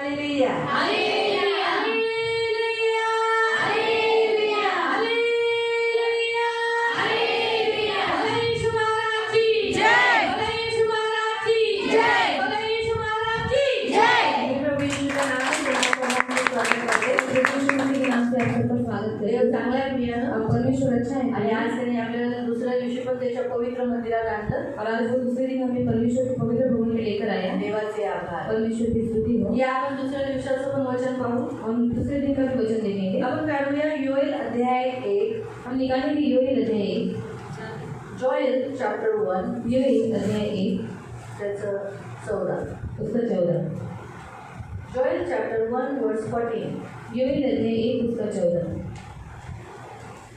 Hallelujah hallelujah hallelujah hallelujah hallelujah hallelujah बोले यीशु महाराज की जय। बोले यीशु महाराज की जय। बोले यीशु महाराज की जय। प्रभु यीशु का नाम स्वागत करते यीशु मसीह के नाम से आप सबका स्वागत देव करते चांगला आहे प्रिय हैं। परमेश्वर अच्छा है आणि आज त्यांनी आपल्याला दुसऱ्या दिवशी पण त्याच्या पवित्र मंदिरात आणलं और आज वो दूसरे दिन हमें परमेश्वर के पवित्र भवन में लेकर आया है। देवाचे आभार परमेश्वर की स्तुति हो। या आपण दुसऱ्या दिवसाचं पण वचन पाहू हम दूसरे दिन का भी वचन देखेंगे। आपण काढूया योएल अध्याय 1 हम निकालेंगे योएल अध्याय 1 जोएल चॅप्टर 1 योएल अध्याय 1 त्याचं 14 उसका 14 जोएल चॅप्टर 1 वर्स 14 योएल अध्याय 1 उसका 14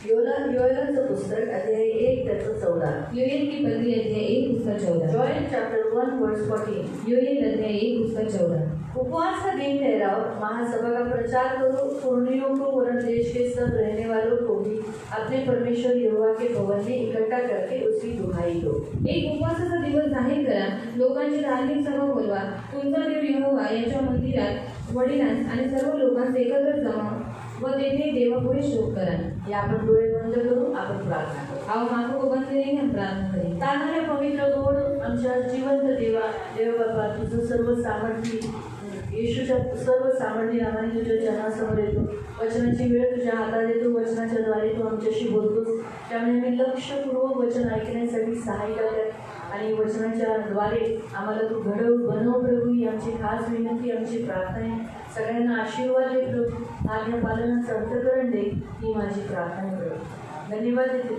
योएलचं पुस्तक अध्याय 1 त्याचं 14 योएल की पत्री अध्याय 1 उसका 14 जोएल चैप्टर 1 वर्स 14 योएल अध्याय 1 उसका 14 उपवास का दिन ठहराओ, महासभा का प्रचार करो, पुर्णियों को वरन देश के सब रहने वालों को भी अपने परमेश्वर यहोवा के भवन में इकट्ठा करके उसकी दुहाई दो। एक उपवासाचा दिवस जाहीर करा, लोकांची धार्मिक सभा बोलवा, तुमचा देव यहोवा याच्या मंदिरात वडिलांस आणि सर्व लोकांस एकत्र जमा व तेथे देवापुढे शोक करा। या आपण डोळे बंद करू, आपण प्रार्थना करू। आओ आंखों को बंद करेंगे, हम प्रार्थना करेंगे। तारणाऱ्या पवित्र गोड आमच्या जिवंत देवा, देव बाबा तुझं सर्व सामर्थ्य येशूच्या सर्व सामर्थ्य नावाने तुझ्या चरणासमोर येतो। वचनाची वेळ तुझ्या हातात येतो, वचनाच्या द्वारे तू आमच्याशी बोलतोस, त्यामुळे आम्ही लक्षपूर्वक वचन ऐकण्यासाठी सहाय्य कर आणि वचनाच्या द्वारे आम्हाला तू घडव बनव प्रभू, ही आमची खास विनंती, आमची प्रार्थना आहे। सगळ्यांना आशीर्वाद दे प्रभू, आज्ञा पालनाचं अंतःकरण दे, ही माझी प्रार्थना प्रभू। धन्यवाद देते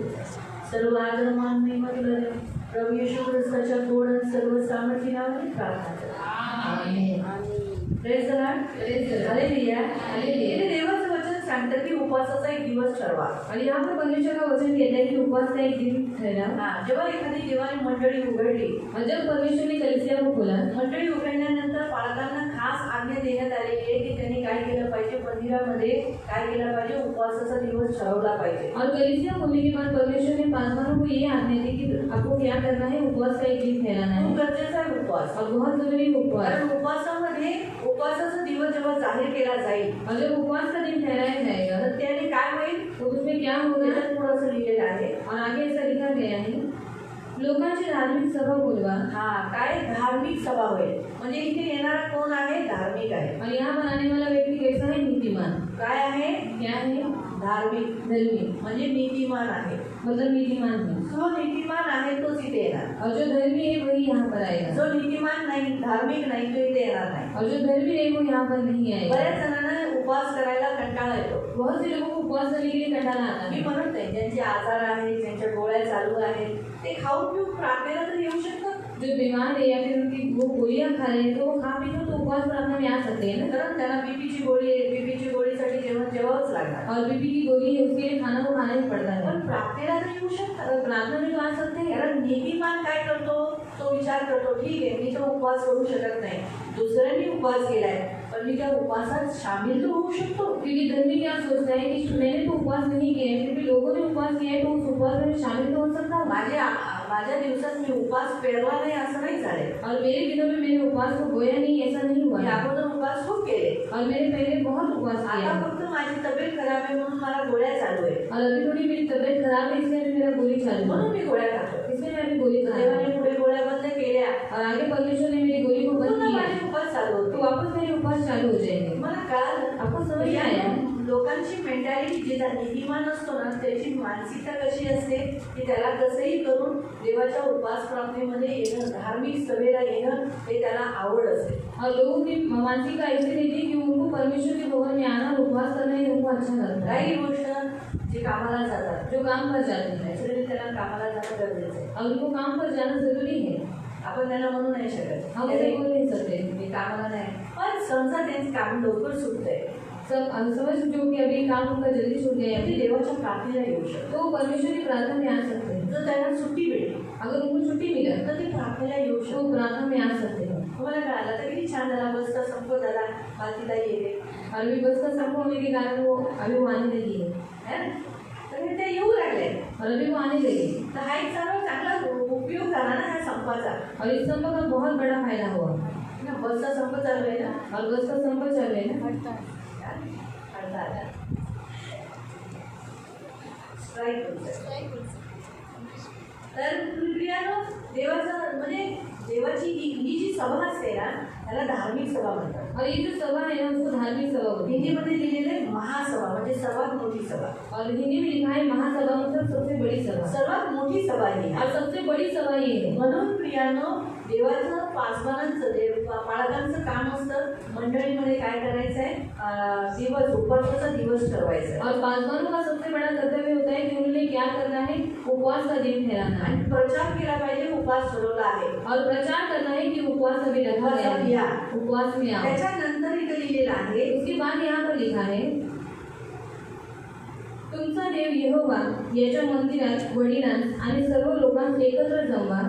सर्व आदर मान महिमा तुला दे प्रभू येशू ख्रिस्ताच्या गोड आणि सर्व सामर्थ्य नावाने प्रार्थना कर आमीन। Praise the Lord praise the Lord. Hallelujah hallelujah. हे देवाचं वचन सांगतं की उपवासाचा एक दिवस ठरवा। और यहाँ पर परमेश्वर का वचन कहता है कि उपवास का एक दिन ठहरा। जेव्हा एखादी देवाने मंडळी उघडली, और जब परमेश्वर ने कलीसिया को खोला, मंडळी उघडल्यानंतर पालकांना खास आज्ञा देण्यात आलेली आहे की त्यांनी काय केलं पाहिजे, मंदिरामध्ये काय केलं पाहिजे, उपवासाचा दिवस ठरवला पाहिजे। और कलीसिया खोलने के बाद परमेश्वर ने पासवानों को ये आज्ञा दी कि आपको क्या करना है, उपवास का एक दिन ठहराना है। खूप गरजेचा आहे उपवास, और बहुत जरूरी है उपवास। कारण उपवासाचा दिवस जेव्हा जाहीर केला जाईल और जब उपवास का दिन ठहराया जाएगा तर त्याने काय होईल, तो उसमें क्या होगा, त्याच्यात पुढं असं लिहिलेलं आहे। और आगे ऐसा लिखा गया है, लोकांची धार्मिक सभा बोलवा। काय धार्मिक सभा होईल, म्हणजे इथे येणारा कोण आहे, धार्मिक आहे। और यहाँ पर आने वाला व्यक्ति कैसा है, नीतिमान। काय आहे, क्या है, धार्मिक, धर्मी, म्हणजे नीतिमान आहे। मतलब नीतिमान है। जो नीतिमान आहे तोच इथे येणार, और जो धर्मी है वही यहाँ पर आएगा। जो नीतिमान नाही, धार्मिक नाही, तो इथे येणार नाही। और जो धर्मी है वो यहाँ पर नहीं आएगा। बऱ्याच जणांना उपवास करायला कंटाळा येतो। बहुत से लोगों को उपवास करने के लिए कंटाला आता मी है। म्हणत नाही, ज्यांचे आजार आहेत, ज्यांच्या गोळ्या चालू आहेत, ते खाऊन पिऊन प्रार्थनेला तर येऊ शकतात, जो बीमार है या फिर उनकी वो गोलियां खा रहे हैं तो वो खा पी तो उपवास प्रार्थना में आ सकते हैं ना। कारण त्यांना बीपीची गोळी आहे, बीपीची गोळीसाठी जेवावंच लागणार, और बीपी की गोली है उसके लिए खाना को खाना ही पड़ता है। पण प्रार्थनेला तर येऊ शकतात। और प्रार्थना में तो आ सकते हैं। कारण नीतिमान काय करतो, तो विचार करतो, ठीक आहे मी तो उपवास करू शकत नाही, दुसऱ्यांनी उपवास केलाय पण मी त्या उपवासात सामील तर होऊ शकतो। क्योंकि धर्मी क्या सोचता है कि मैंने तो उपवास नहीं किया है, फिर भी लोगों ने उपवास किया है तो उस उपवास में शामिल तो हो सकता हूँ। माझ्या दिवसात मी उपवास पेरला नाही असं नाही झाले, और मेरे दिनों में मैंने उपवास को बोया नहीं, ऐसा नहीं हुआ मी है। अगोदर उपवास खूप केले, और मैंने पहले बहुत उपवास किया आता है। फक्त माझी तब्येत खराब आहे म्हणून मला गोळ्या चालू आहे, और अभी थोड़ी मेरी तबीयत खराब है इसलिए अभी मेरा गोली चालू है, म्हणून मी गोळ्या खातो। इसलिए मैं अभी गोली खा रहा देवाने हूँ। पुढे गोळ्या बंद केल्या, और आगे परमेश्वर ने मेरी गोली को बंद पुन्हा किया माझे उपवास चालू तो होते। वापस मेरे उपवास चालू हो जाएंगे। मला कळालं, आपको समझ में आया? लोकांची मेंटॅलिटी जी नीतिमान असतो ना, त्याची मानसिकता कशी असते की त्याला कसंही करून देवाच्या उपवास प्रार्थनेमध्ये येणं, धार्मिक सभेला येणं हे त्याला आवड असते। और लोगों की मानसिकता ऐसी रहती है कि उनको परमेश्वर के भवन में आना, उपवास करना ही उनको अच्छा लगता है। काही गोष्ट जे कामाला जातात, जो काम पर जाते हैं नॅचरली त्याला कामाला जाणं गरजेचं आहे। और उनको काम पर जाना जरूरी है। आपण त्यांना म्हणू नाही शकत हम उसे बोल नहीं सकते। मी कामाला नाही, पण समजा त्यांचं काम लवकर सुटतंय, सब समझ जो कि अभी काम उनका जल्दी छूट गया ते है देवाच्या प्रार्थनेला येऊ शकतो। तो परमेश्वर की प्रार्थना में आ सकते हैं। जर त्यांना सुट्टी भेटली अगर उनको छुट्टी मिला तर ते प्रार्थनेला येऊ तो शकतो। प्रार्थना में आ सकते हैं। तुम्हाला कळालं तर किती छान झाला, बसचा संपत झाला, पालखीला येते और अभी बस का संभव होने के कारण वो अभी वो आने लगी है है ना? तर ते येऊ लागले, और अभी वो आने लगी। तर हा एक सर्व चांगला उपयोग झाला ना ह्या संपाचा। और इस संभव का बहुत बड़ा फायदा हुआ। ना बसचा संप चालू आहे ना. और बस का संप चालू है ना. हडताळ. स्ट्राईक होतं. तर प्रियानो, देवाचं म्हणजे देवाची ही जी सभा असते ना त्याला धार्मिक सभा म्हणतात. और ये जो सभा है ना उसको धार्मिक सभा होती है. हिंदीमध्ये लिहिलेलं आहे महासभा म्हणजे सर्वात मोठी सभा. और हिंदी में लिखा है महासभा मतलब सबसे बड़ी सभा. सर्वात मोठी सभा ही आहे. और सबसे बड़ी सभा ये है. म्हणून प्रियानो, देवाचं पासवानांचं पाळकांचं काम असतं मंडळीमध्ये काय करायचं आहे, दिवस उपवासाचा दिवस ठरवायचा आहे. और पासवानों का सबसे बड़ा कर्तव्य होता है कि उन्होंने क्या करना है, उपवास का दिन ठहराना है. आणि प्रचार केला पाहिजे, उपवास ठरवला आहे. और प्रचार करना है कि उपवास अभी रखा गया उपवासात है. या. उपवास में आओ. त्याच्यानंतर इथे लिहिलेलं आहे, उसके बाद यहाँ पर लिखा है, तुमचा देव यहोवा याच्या मंदिरात वडिलांस आणि सर्व लोकांस एकत्र जमवा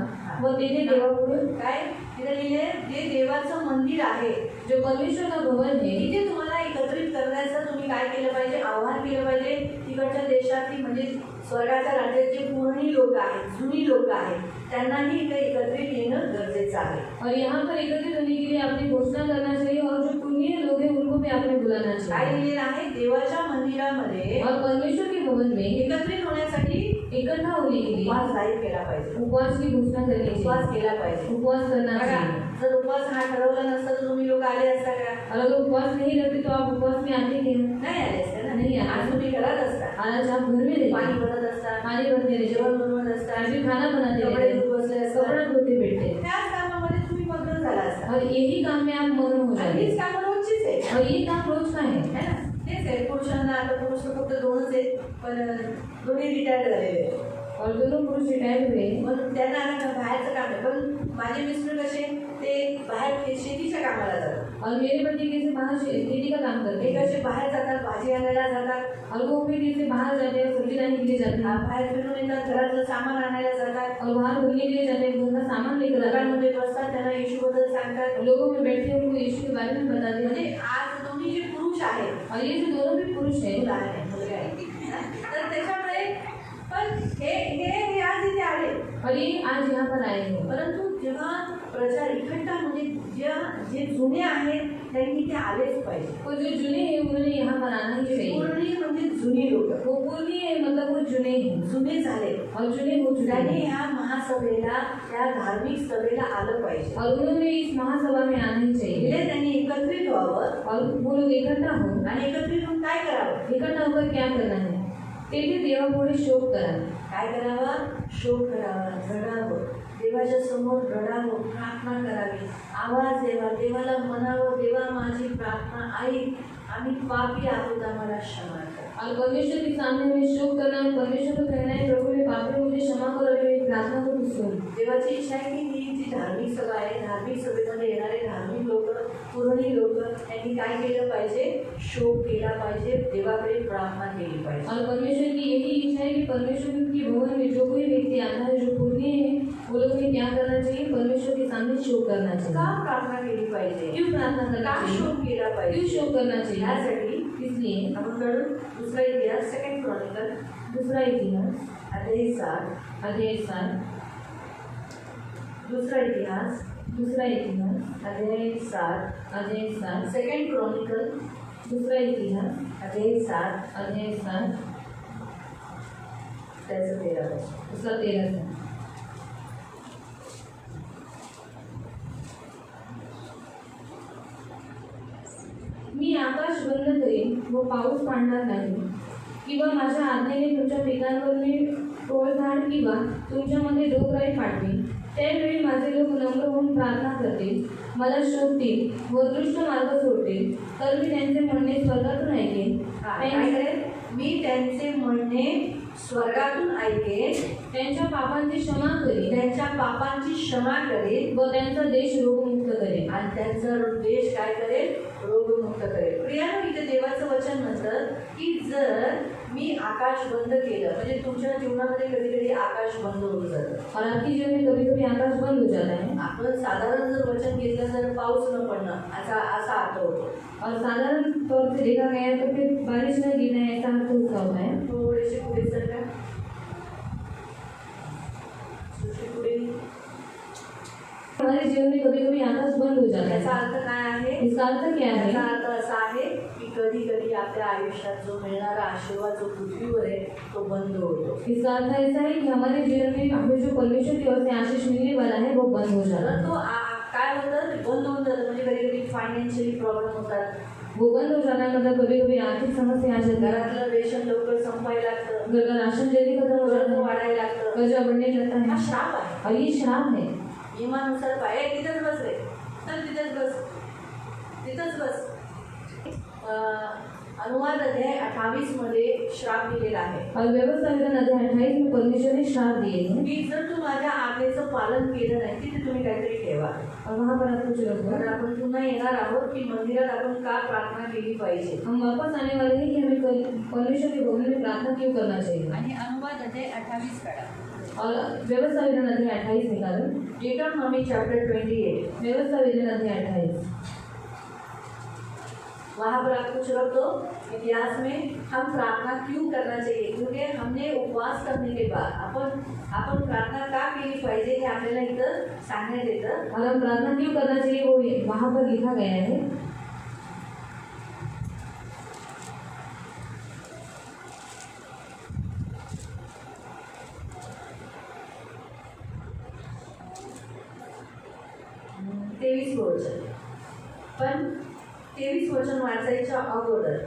व तेथे देवापुढे काय तिथे लिहिले, जे देवाचं मंदिर आहे जो परमेश्वर का भवन है तिथे तुम्हाला एकत्रित करण्याचं तुम्ही काय केलं पाहिजे, आव्हान केलं पाहिजे. तिकडच्या देशातली म्हणजे स्वर्गाच्या राज्यात जे पूर्णी लोक आहेत, जुनी लोक आहेत, त्यांनाही इथे एकत्रित येणं गरजेचं आहे. और यहाँ पर एकत्रित होने के लिए आपने घोषणा करना चाहिए और जो पुण्य लोग हैं उनको भी आपने बुलाना काय चाहिए. लिहिलेलं आहे, देवाच्या मंदिरामध्ये और परमेश्वर के भवन में एकत्रित होण्यासाठी इकट्ठा होने के लिए उपवास जाहीर केला पाहिजे. उपवास की घोषणा करनी उपवास चाहिए. केला पाहिजे. उपवास करना बघा, चाहिए. जर उपवास हा ठरवला नसता तर तुम्ही लोक आले असता का? और अगर उपवास नहीं रखते तो आप उपवास में आते क्या? नाही आले असते ना. नाही आले. आज तुम्ही घरात असता, आज आप घर में पाणी रहते, बनत असता, पानी भरते रहते, जेवण बनवत असता, आज भी खाना बनाते कपडे रहते, धुत बसले असता. कपड़ा धोते बैठते, त्याच कामामध्ये तुम्ही मग्न झाला असता. और यही काम में आप मग्न हो आणि जाते. हीच कामं रोजचीच आहे. और ये काम रोज का है. है ना? तेच आहे. पुरुषांना आता पुरुष तर फक्त दोनच आहेत, पण दोन्ही रिटायर्ड झालेले आहेत. और दोनों पुरुष रिटायर हुए. म्हणून त्यांना आता बाहेरचं काम आहे. पण माझे मिस्टर कसे, ते बाहेर शेतीच्या कामाला जातात. और मेरे पति कैसे बाहर खेती का काम करते ते हैं. कसे बाहेर जातात, भाजी आणायला जातात, और वो भी कैसे बाहर जाते हैं, सब्जी लाने के लिए जाते हैं, बाहेर फिरून येतात, घरातलं सामान आणायला जातात, और बाहर घूमने के लिए जाते हैं, घर का सामान लेकर आते हैं. लोकांमध्ये बसतात, त्यांना येशूबद्दल सांगतात. लोगों में बैठे हैं, उनको यीशु के बारे में बताते हैं. म्हणजे आज दोन्ही जे पुरुष आहेत, और ये जो दोनों भी पुरुष हैं, मुलं आहे, मुलगा आहे, तर त्याच्यामुळे पण हे आज इथे आले. और ये आज यहाँ पर आए हैं. परंतु जेव्हा प्रचार इकट्ठा म्हणजे जे जुने आहेत त्यांनी ते आलेच पाहिजे. वो जो जुने हैं उन्होंने यहाँ पर आना ही चाहिए. पूर्णी म्हणजे जुनी लोक, वो पूर्णी है मतलब वो जुने हैं जुने झाले, और जुने हो चुके त्याने हैं. ह्या महासभेला, त्या धार्मिक सभेला आलं पाहिजे. और उन्होंने इस महासभा में आना ही चाहिए. म्हणजे त्यांनी एकत्रित व्हावं और वो लोग इकट्ठा हो. आणि एकत्रित होऊन काय करावं, इकट्ठा होकर क्या करना है, तेथे देवापुढे शोक करा. काय करावं, शोक करावा, रडावं, देवाच्या समोर रडावं, प्रार्थना करावी, आवाज द्यावा, देवाला म्हणावं, देवा माझी प्रार्थना ऐक, आम्ही पापी आहोत, आम्हाला क्षमा कर. और परमेश्वर के सामने हमें शोक करना है. परमेश्वर को कहना है, प्रभु मैं पापी हूँ, मुझे क्षमा करो और मेरी प्रार्थना को तू सुन. देवाची इच्छा आहे की ही जी धार्मिक सभा आहे, धार्मिक सभेमध्ये येणारे धार्मिक लोक, पुरोणी लोक यांनी काय केलं पाहिजे, शोक केला पाहिजे, देवाकडे प्रार्थना केली पाहिजे. और परमेश्वर की यही इच्छा है कि परमेश्वर की भवन में जो कोई व्यक्ति आता है, जो पुण्य है, वो लोग ने क्या करना चाहिए, परमेश्वर के सामने शोक करना का चाहिए. प्रार्थना केली पाहिजे, क्यों प्रार्थना करना का चाहिए, शोक केला क्यों पाहिजे, शोक करना चाहिए. यासाठी इसलिए आपण करू दुसरा इतिहास, सेकंड क्रॉनिकल दूसरा इतिहास अध्याय 7, अध्याय 7, दूसरा इतिहास दूसरा इतिहास अध्याय 7, अध्याय 7, सेकंड क्रॉनिकल दूसरा इतिहास अध्याय 7 अध्याय 7, त्याचं 13 वर्ष. उसका 13. मी आकाश बंद करेन व पाऊस पाडणार नाही, किंवा माझ्या आज्ञेने तुमच्या पिकांवर मी टोळधाड किंवा तुमच्यामध्ये रोगराई पाडवी. त्यावेळी माझे लोक नम्र होऊन प्रार्थना करतील, मला शोधतील व दृष्ट मार्ग सोडतील, तर मी त्यांचे म्हणणे स्वर्गातून ऐकेन. काय करेल, मी त्यांचे म्हणणे स्वर्गातून ऐकेन, त्यांच्या पापांची क्षमा करेन त्यांच्या पापांची क्षमा करेन व त्यांचा देश रोगमुक्त करेन. आणि त्यांचा देश काय करेल, रोगमुक्त करेल. प्रियानो, इथे देवाचं वचन म्हणतं की जर मी आकाश बंद केलं, म्हणजे तुमच्या जीवनामध्ये कधी कधी आकाश बंद होऊन जातं. और आपकी जीवन में कभी कभी आकाश बंद हो जाता है. आपण साधारण जर वचन घेतलं तर पाऊस न पडणं असा अर्थ होतो. और साधारण तौर से देखा गया तो फिर बारिश न गिरना ऐसा अर्थ उसका होता है. थोडेसे पुढे सर का पुढे हमारे जीवन में कभी कभी आकाश बंद हो जाता याचा है। अर्थ काय आहे? इसका अर्थ क्या है? याचा अर्थ असा आहे की कधी कधी आपल्या आयुष्यात जो मिळणारा आशीर्वाद जो पृथ्वीवर आहे तो बंद होतो. इसका अर्थ ऐसा है कि हमारे जीवन में हमें जो परमेश्वर की ओर से आशीष मिलने वाला है वो बंद हो जाता तर है। तो काय होतं ते बंद होऊन जातं. म्हणजे कधी कधी फायनान्शियली प्रॉब्लेम होतात, वो बंद हो जाता है, मतलब कभी कभी आर्थिक समस्या आ जाती है, घरातलं रेशन लवकर संपायला लागतं, घर का राशन जल्दी खत्म हो जाता कर्ज है, वाढायला लागतं. कर्जा बढ़ने लगता हा है श्राप आहे. और ये श्राप है। नियमानुसार पाय तिथंच बस रे, तर तिथंच बस, तिथंच बस. अनुवाद अध्याय 28 मध्ये श्राप दिलेला आहे और व्यवस्था विधान अध्याय 28 में परमेश्वर ने श्राप दिए हैं की जर तू माझ्या आज्ञेचं पालन केलं नाही तिथे तुम्ही काहीतरी ठेवा. और वहाँ पर आपको जो तर आपण पुन्हा येणार आहोत की मंदिरात आपण का प्रार्थना केली पाहिजे. हम वापस आने वाले हैं कि हमें परमेश्वर के भवन में प्रार्थना क्यों करना चाहिए। आणि अनुवाद अध्याय 28 काढा और व्यवस्था विधान अध्याय 28 निकालो। Deuteronomy chapter 28. व्यवस्था विधान अध्याय 28। वहाँ पर आप कुछ रख दो इतिहास में हम प्रार्थना क्यों करना चाहिए, क्योंकि हमने उपवास करने के बाद आपण प्रार्थना का केली पाहिजे हे आपल्याला इथं सांगण्यात येतं. और हम प्रार्थना क्यों करना चाहिए वो वहाँ पर लिखा गया है। तेवीस वचन. पण 23 वचन वाचायच्या अगोदर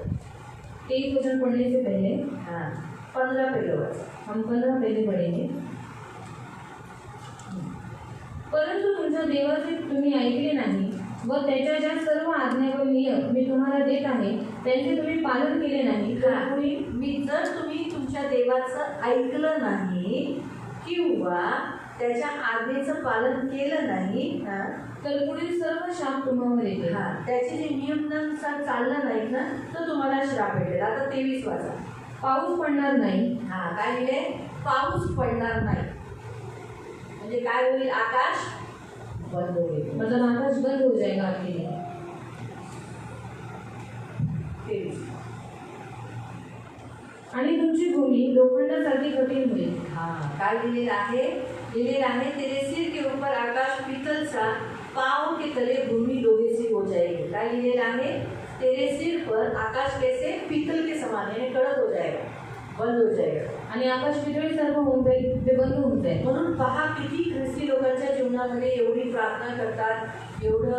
23 वचन पढ़ने से पहले 15 पहिलं वाच. हम 15 पहले पढ़ेंगे। परंतु तुमच्या देवाचे तुम्ही ऐकले नाही व त्याच्या ज्या सर्व आज्ञा व नियम मी तुम्हाला देत आहे त्यांचे तुम्ही पालन केले नाही तर जर तुम्ही तुमच्या देवाचं ऐकलं नाही किंवा त्याच्या आज्ञेचं पालन केलं नाही तर पुढील सर्व शाप तुम्हावर येतील। त्याचे जे नियमानुसार चाललं नाही ना तर तुम्हाला श्राप भेटेल. आता 23 वाचा. पाऊस पडणार नाही। काय लिहिले? पाऊस पडणार नाही म्हणजे काय होईल? आकाश बंद होईल. मतलब आकाश बंद हो जाएगा आपके लिए। 23. आणि तुमची भूमी लोखंडासारखी कठीण होईल। काय लिहिलेलं आहे? लिहिलेलं आहे तेरे सिर के ऊपर आकाश पीतल सा, पाँव के तले भूमि लोहे सी हो जाएगी. काय लिहिलेलं आहे? तेरे सिर पर आकाश कैसे पीतल के समान यानी कडक हो जाएगा, बंद हो जाएगा. आणि आकाश पितळी सर्व होऊन जाईल, ते बंद होऊन जाईल. म्हणून पहा किती ख्रिस्ती लोकांच्या जीवनामध्ये एवढी प्रार्थना करतात, एवढं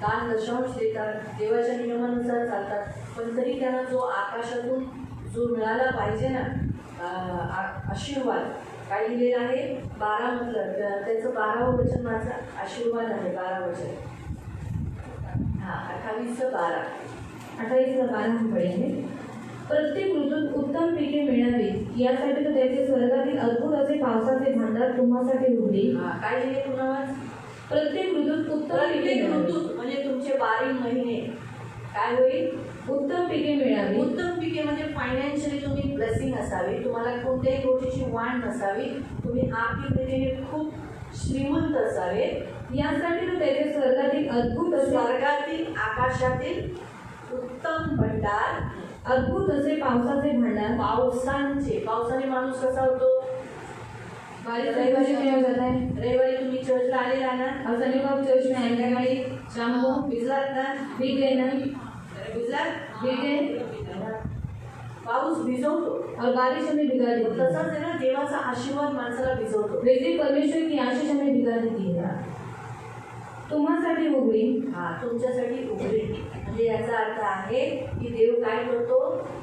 दान दशांश देतात, देवाच्या नियमानुसार चालतात, पण तरी त्यांना जो आकाशातून जो मिळाला पाहिजे ना आशीर्वाद काय लिहिलेलं आहे? 12 म्हटलं त्याचं 12वं वचन माझं आशीर्वाद आहे. 12 वचन 28:12. 28:12 हम पढ़ेंगे। प्रत्येक ऋतूत उत्तम पिके मिळावीत यासाठी तो त्याचे स्वर्गातील अद्भुत असे पावसाचे भांडार तुम्हासाठी उघडे। काय लिहिले पुन्हा? प्रत्येक ऋतूत उत्तम पिके प्रत्येक मिळावीत ऋतूत म्हणजे तुमचे 12 महिने काय होईल? उत्तम पिके मिळावी। उत्तम पिके म्हणजे फायनान्शियली तुम्ही ब्लेसिंग असावी, तुम्हाला कोणत्याही गोष्टीची वाण नसावी, तुम्ही आर्थिकरीत्या खूप श्रीमंत असावे यासाठी तो त्याचे स्वर्गातील अद्भुत असे स्वर्गातील आकाशातील उत्तम भंडार, अद्भुत असे पावसाचे भांडार। पावसाने माणूस कसा होतो? रविवारी क्या हो जाता है? रविवारी तुम्ही चर्चला आलेला ना, और शनि को आप चर्च में आएंगे, संध्याकाळी शाम को भिजलात ना, भीग गए ना, भिजलात भीग गए पाऊस भिजवतो. और बारिश हमें भिगा देती है। तसाच आहे ना, देवाचा आशीर्वाद माणसाला भिजवतो. वैसे परमेश्वर की आशीष हमें भिगा देती है। तुम्हासाठी उघडी तुमच्यासाठी उघडी म्हणजे याचा अर्थ आहे की देव काय करतो?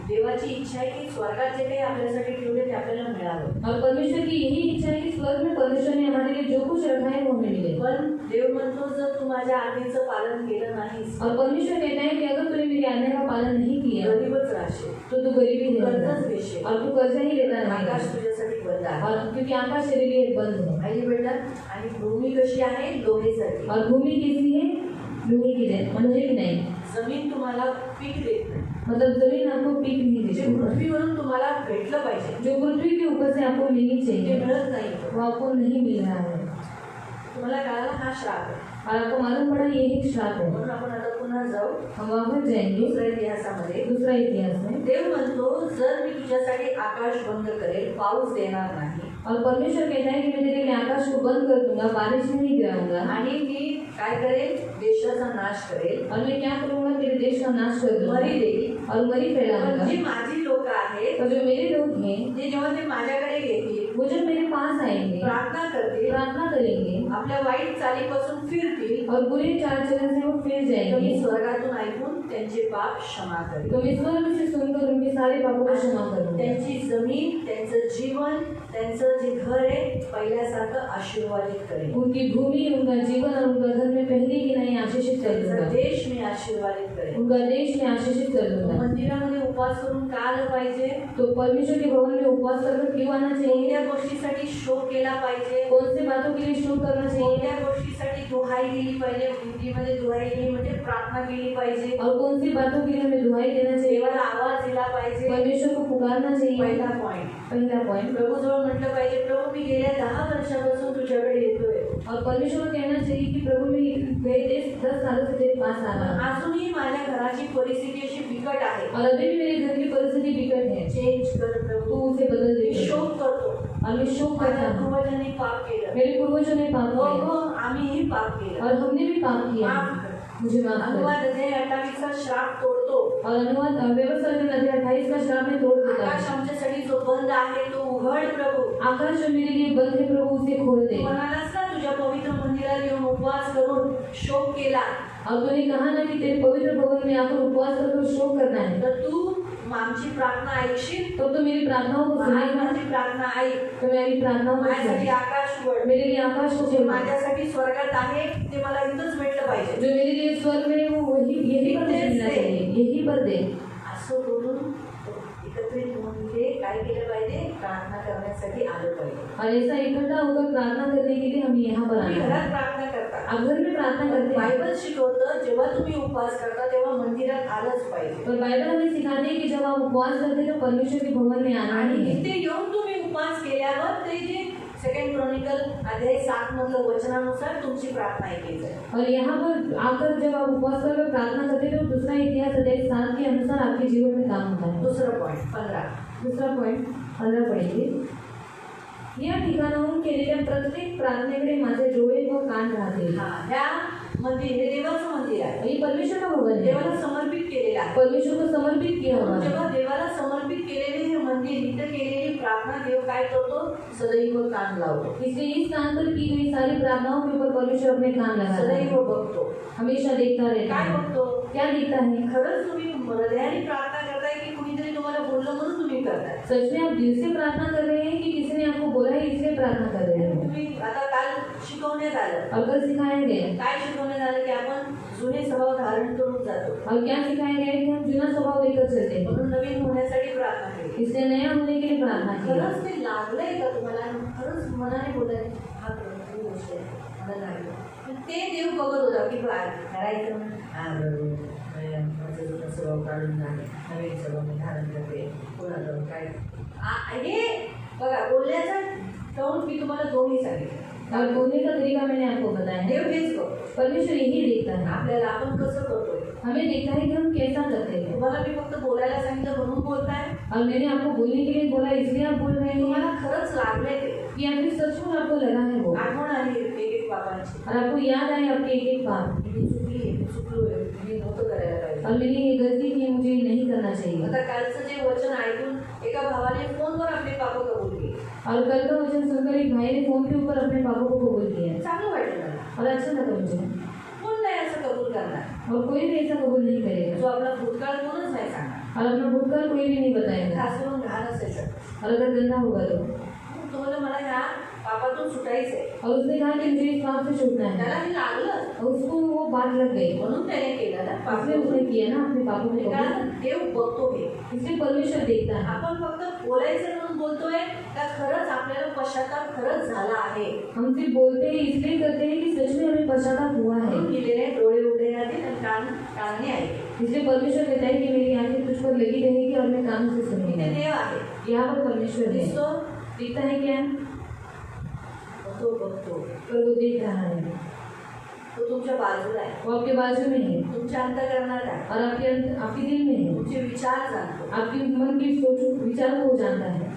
देवाची इच्छा आहे की स्वर्गात जे काही आपल्यासाठी ठेवले ते आपल्याला मिळावं. और परमेश्वर की यही इच्छा है कि स्वर्ग में परमेश्वर ने हमारे लिए जो कुछ रखा है वो हमें मिले। पण देव म्हणतो जर तू माझ्या आज्ञेचं पालन केलं नाहीस और परमेश्वर कहता है कि अगर तूने मेरी आज्ञा का पालन नहीं किया गरीबच राहशील, तो तू गरीबी कर्जच लेगा घेशील, और तू कर्जा ही लेता आकाश रहेगा। तुझ्यासाठी बंद आहे. और क्योंकि आकाश तेरे लिए बंद है। आई बेटा, आणि भूमी कशी आहे? लोहेसारखी. और भूमि कैसी है? लोहे की है, म्हणजे की नहीं? जमीन तुम्हाला पीक देत नाही, मतलब जमीन आपको पीक नहीं जे देती। पृथ्वीवरून तुम्हाला भेटलं पाहिजे जो पृथ्वी के ऊपर से आपको मिलनी ते चाहिए मिळत नाही. वो आपको नहीं मिल रहा है। तुम्हाला कळाला? हा श्राप आहे. और आपको मालूम पड़ा ये एक श्राप है। म्हणून आपण आता पुन्हा जाऊ हम वापस जाएंगे दुसऱ्या इतिहासामध्ये. दूसरा इतिहास में। देव म्हणतो जर मी तुझ्यासाठी आकाश बंद करेल, पाऊस देणार नाही, और परमेश्वर कहता है कि मैं तेरे लिए आकाश को बंद कर दूंगा, बारिश नहीं गिराऊंगा, आणि मी काय करेल, देशाचा नाश करेल, और मैं क्या करूंगा, तेरे देश का नाश कर दूंगा मरी देईल. और मरी पण फैलाऊंगा. जी माझी लोक आहेत तो जो मेरे लोग हैं ते जेव्हा ते माझ्याकडे येतील, वो जब मेरे पास आएंगे, प्रार्थना करतील, प्रार्थना करेंगे आपल्या वाईट चालीपासून फिरतील, और बुरे चाल चलन से वो फिर तर मी जाएंगे, स्वर्गातून ऐकून त्यांचे पाप क्षमा करेल. तो मैं स्वर्ग से सुनकर उनके सारे पापों को क्षमा करूंगा. त्यांची जमीन, त्यांचं जीवन, त्यांचं जे घर आहे पहिल्यासारखं आशीर्वादित करेल. उनकी भूमि, उनका जीवन और उनका घर में पहले की नहीं आशीषित कर त्यांचा दूंगा. देश मी आशीर्वादित करेल. उनका देश में आशीषित कर दूंगा. मंदिरामध्ये उपवास करून का आलं पाहिजे, तो परमेश्वर के भवन में उपवास कर क्यों आना चाहिए? कोणत्या गोष्टीसाठी शोक केला पाहिजे, कौन से बातों के लिए शोक करना चाहिए? कोणत्या गोष्टीसाठी दुहाई दिली पाहिजे. हिंदीमध्ये दुहाई दिली म्हणजे प्रार्थना केली पाहिजे, और कौन सी बातों के लिए हमें दुहाई देना चाहिए? देवाला आवाज दिला पाहिजे. परमेश्वर को पुकारना चाहिए. पहिला पॉइंट. पहला पॉइंट. प्रभूजवळ म्हटलं पाहिजे, प्रभू मी गेल्या 10 वर्षापासून तुझ्याकडे येतोय, और परमेश्वर को कहना चाहिए कि प्रभु मैं गए 10 सालों से तेरे पास आ रहा हूँ अजूनही माझ्या घराची परिस्थिती अशी बिकट आहे, और अभी भी मेरे घर की परिस्थिती बिकट है. चेंज कर तू प्रभू. उसे बदल मी दे. शोक करतो, और मैं शोक करता माझ्या हूँ. पूर्वजांनी पाप केलं, मेरे पूर्वजों ने पाप हो किया हो आम्हीही पाप केलं. और हमने भी पाप किया. माफ कर. मुझे माफ कर. अनुवाद अध्याय 28चा श्राप तोडतो. और अनुवाद व्यवस्था अध्याय 28 का श्राप में तोड़ देता आकाश है. आमच्यासाठी जो बंद आहे तो उघड प्रभू. आकाश जो मेरे लिए बंद है प्रभू उसे खोल दे. तू म्हणालास ना तुझ्या पवित्र मंदिरात येऊन उपवास करून शोक केला, और तूने कहा ना कि तेरे पवित्र भवन में आकर उपवास करके शोक करना है, तर तू आमची प्रार्थना ऐकशील. तो मेरी प्रार्थनाओं को सुनेगा. माझी प्रार्थना ऐक. तो मेरी प्रार्थनाओं को माझ्यासाठी सुन. आकाश उघड. मेरे लिए आकाश को जे खोल. माझ्यासाठी स्वर्गात आहे ते मला इथंच भेटलं पाहिजे. जो मेरे लिए स्वर्ग में है, वो वही यही पर मुझे मिलना चाहिए. यही पर दे. असं बोलून एकत्रित होऊन ते काय केलं पाहिजे, प्रार्थना करण्यासाठी आलं पाहिजे. और ऐसा इकट्ठा होकर प्रार्थना करने के लिए हमें यहाँ पर तुम्ही आना घरात है. प्रार्थना करता, आप घर में प्रार्थना करते हैं. बायबल शिकवतं जेव्हा तुम्ही उपवास करता तेव्हा मंदिरात आलंच पाहिजे. और बाइबल हमें सिखाते हैं कि जब आप उपवास करते हैं तो परमेश्वर के भवन में आना आणि ही है. इथे येऊन तुम्ही उपवास केल्यावर ते जे 2 क्रॉनिकल अध्याय 7 मधलं वचनानुसार तुमची प्रार्थना ऐकली जाईल. और यहाँ पर आकर जब आप उपवास कर प्रार्थना करते हैं तो दूसरा इतिहास अध्याय 7 के अनुसार आपके जीवन में काम होता है. दुसरं पॉइंट 15. दुसरा पॉइंट 15 पडेल. या ठिकाणाहून केलेल्या प्रत्येक प्रार्थनेकडे माझे डोळे व कान राहतील. हा, ह्या मंदिर हे देवाचं मंदिर आहे, ये परमेश्वर का भवन है. देवाला समर्पित केलेलं आहे. परमेश्वर को समर्पित किया हुआ म्हणून है. जेव्हा देवाला समर्पित केलेले हे मंदिर, इथं केलेली प्रार्थना देव काय करतो, सदैव कान लावतो, इसलिए इस स्थान पर की गई सारी प्रार्थनाओं के ऊपर परमेश्वर अपने कान लगाता सदैव है. बघतो. हमेशा देखता रहता काय है. बघतो, क्या देखता है? खरंच तुम्ही हृदयाने प्रार्थना करताय की कुणीतरी तुम्हाला बोललं म्हणून तुम्ही करताय. सच में आप दिल से प्रार्थना कर रहे हैं कि किसी ने आपको बोला है इसलिए प्रार्थना कर रहे हैं. तुम्ही आता काल शिकवण्यात आलं, और कल सिखाया गया. काय शिकवण्यात आलं की आपण जुने स्वभाव धारण करून जातो, और क्या सिखाया गया है कि हम जुना स्वभाव लेकर चलते हैं. म्हणून नवीन होण्यासाठी प्रार्थना केली. इसलिए नया होने के लिए प्रार्थना की. खरंच ते लागलंय का तुम्हाला, खरंच मनाने बोलाय हा प्रभू गोष्ट आहे, मला लागलं. पण ते देव बघत होता की करायचं म्हणून, हा बरोबर माझं जुनं स्वभाव काढून नाही, नवीन स्वभाव मी धारण करते, कोणाकडून काय हे बघा बोलण्याचा टोन मी तुम्हाला दोन्ही सांगितलं. और बोलने का तरीका मैंने आपको बताया है. देव हेच बघ, परमेश्वर यही देखता है. आपल्याला आपण कसं करतोय. हमें देखता है कि हम कैसा करते हैं. तुम्हाला मी फक्त बोलायला सांगितलं म्हणून बोलताय, और मैंने आपको बोलने के लिए बोला इसलिए आप बोल रहे हैं. तुम्हाला खरंच लागलंय ते, या फिर सच में आपको लगा है वो. आठवण आली एक बाबांची, और आपको याद आए आपके एक एक पाप. मी चुकली आहे, मी चुकलोय, मी नव्हतं करायला पाहिजे. और मैंने ये गलती की, मुझे नहीं करना चाहिए. आता कालचं जे वचन ऐकून एका भावाने फोनवर आपले पाप कबूल केले, और कल का वचन सुनकर एक भाई ने फोन के ऊपर अपने पापों को कबूल किया. चांगलं वाटलं मला. और अच्छा लगा मुझे. कोण नाही असं कबूल करणार, और कोई भी ऐसा कबूल नहीं करेगा. जो आपला भूतकाळ कोणच नाही सांगणार. और अपना भूतकाल कोई भी नहीं बताएगा. खास करून घाण असायचं. और अगर गंदा होगा तो. तुम्हाला मला ह्या पापातून सुटायचंय, और उसने कहा कि मुझे इस पाप से छूटना है. त्याला हे लागलं और उसको वो बात लग गई. म्हणून त्याने केलं ना पाप. इसलिए उसने किया ना अपने पापों को कबूल. कारण देव बघतो हे. इसलिए परमेश्वर देखता है. आपण फक्त बोलायचं म्हणून बोलतोय का खरंच आपल्याला पश्चाताप खरंच झाला आहे. हम सिर्फ बोलते हैं इसलिए करते हैं कि सच में हमें पश्चाताप हुआ है. म्हणून गेलेले डोळे उघडे राहतील आणि कानाने ऐकतील. इसलिए परमेश्वर कहता है कि मेरी आंखें तुझ पर लगी रहेगी और मैं कानों से इथे सुनूंगा. देव आहे, यहाँ पर परमेश्वर है. दिसतो, दिखता है क्या? तो बघतो, पर वो देख रहा है. तो तुमच्या बाजूला आहे, वो आपके बाजू में है. तुमच्या अंतःकरणात आहे, और आपके दिल में है. तुमचे विचार जाणतो. आपके मन की सोच विचार को वो जानता है.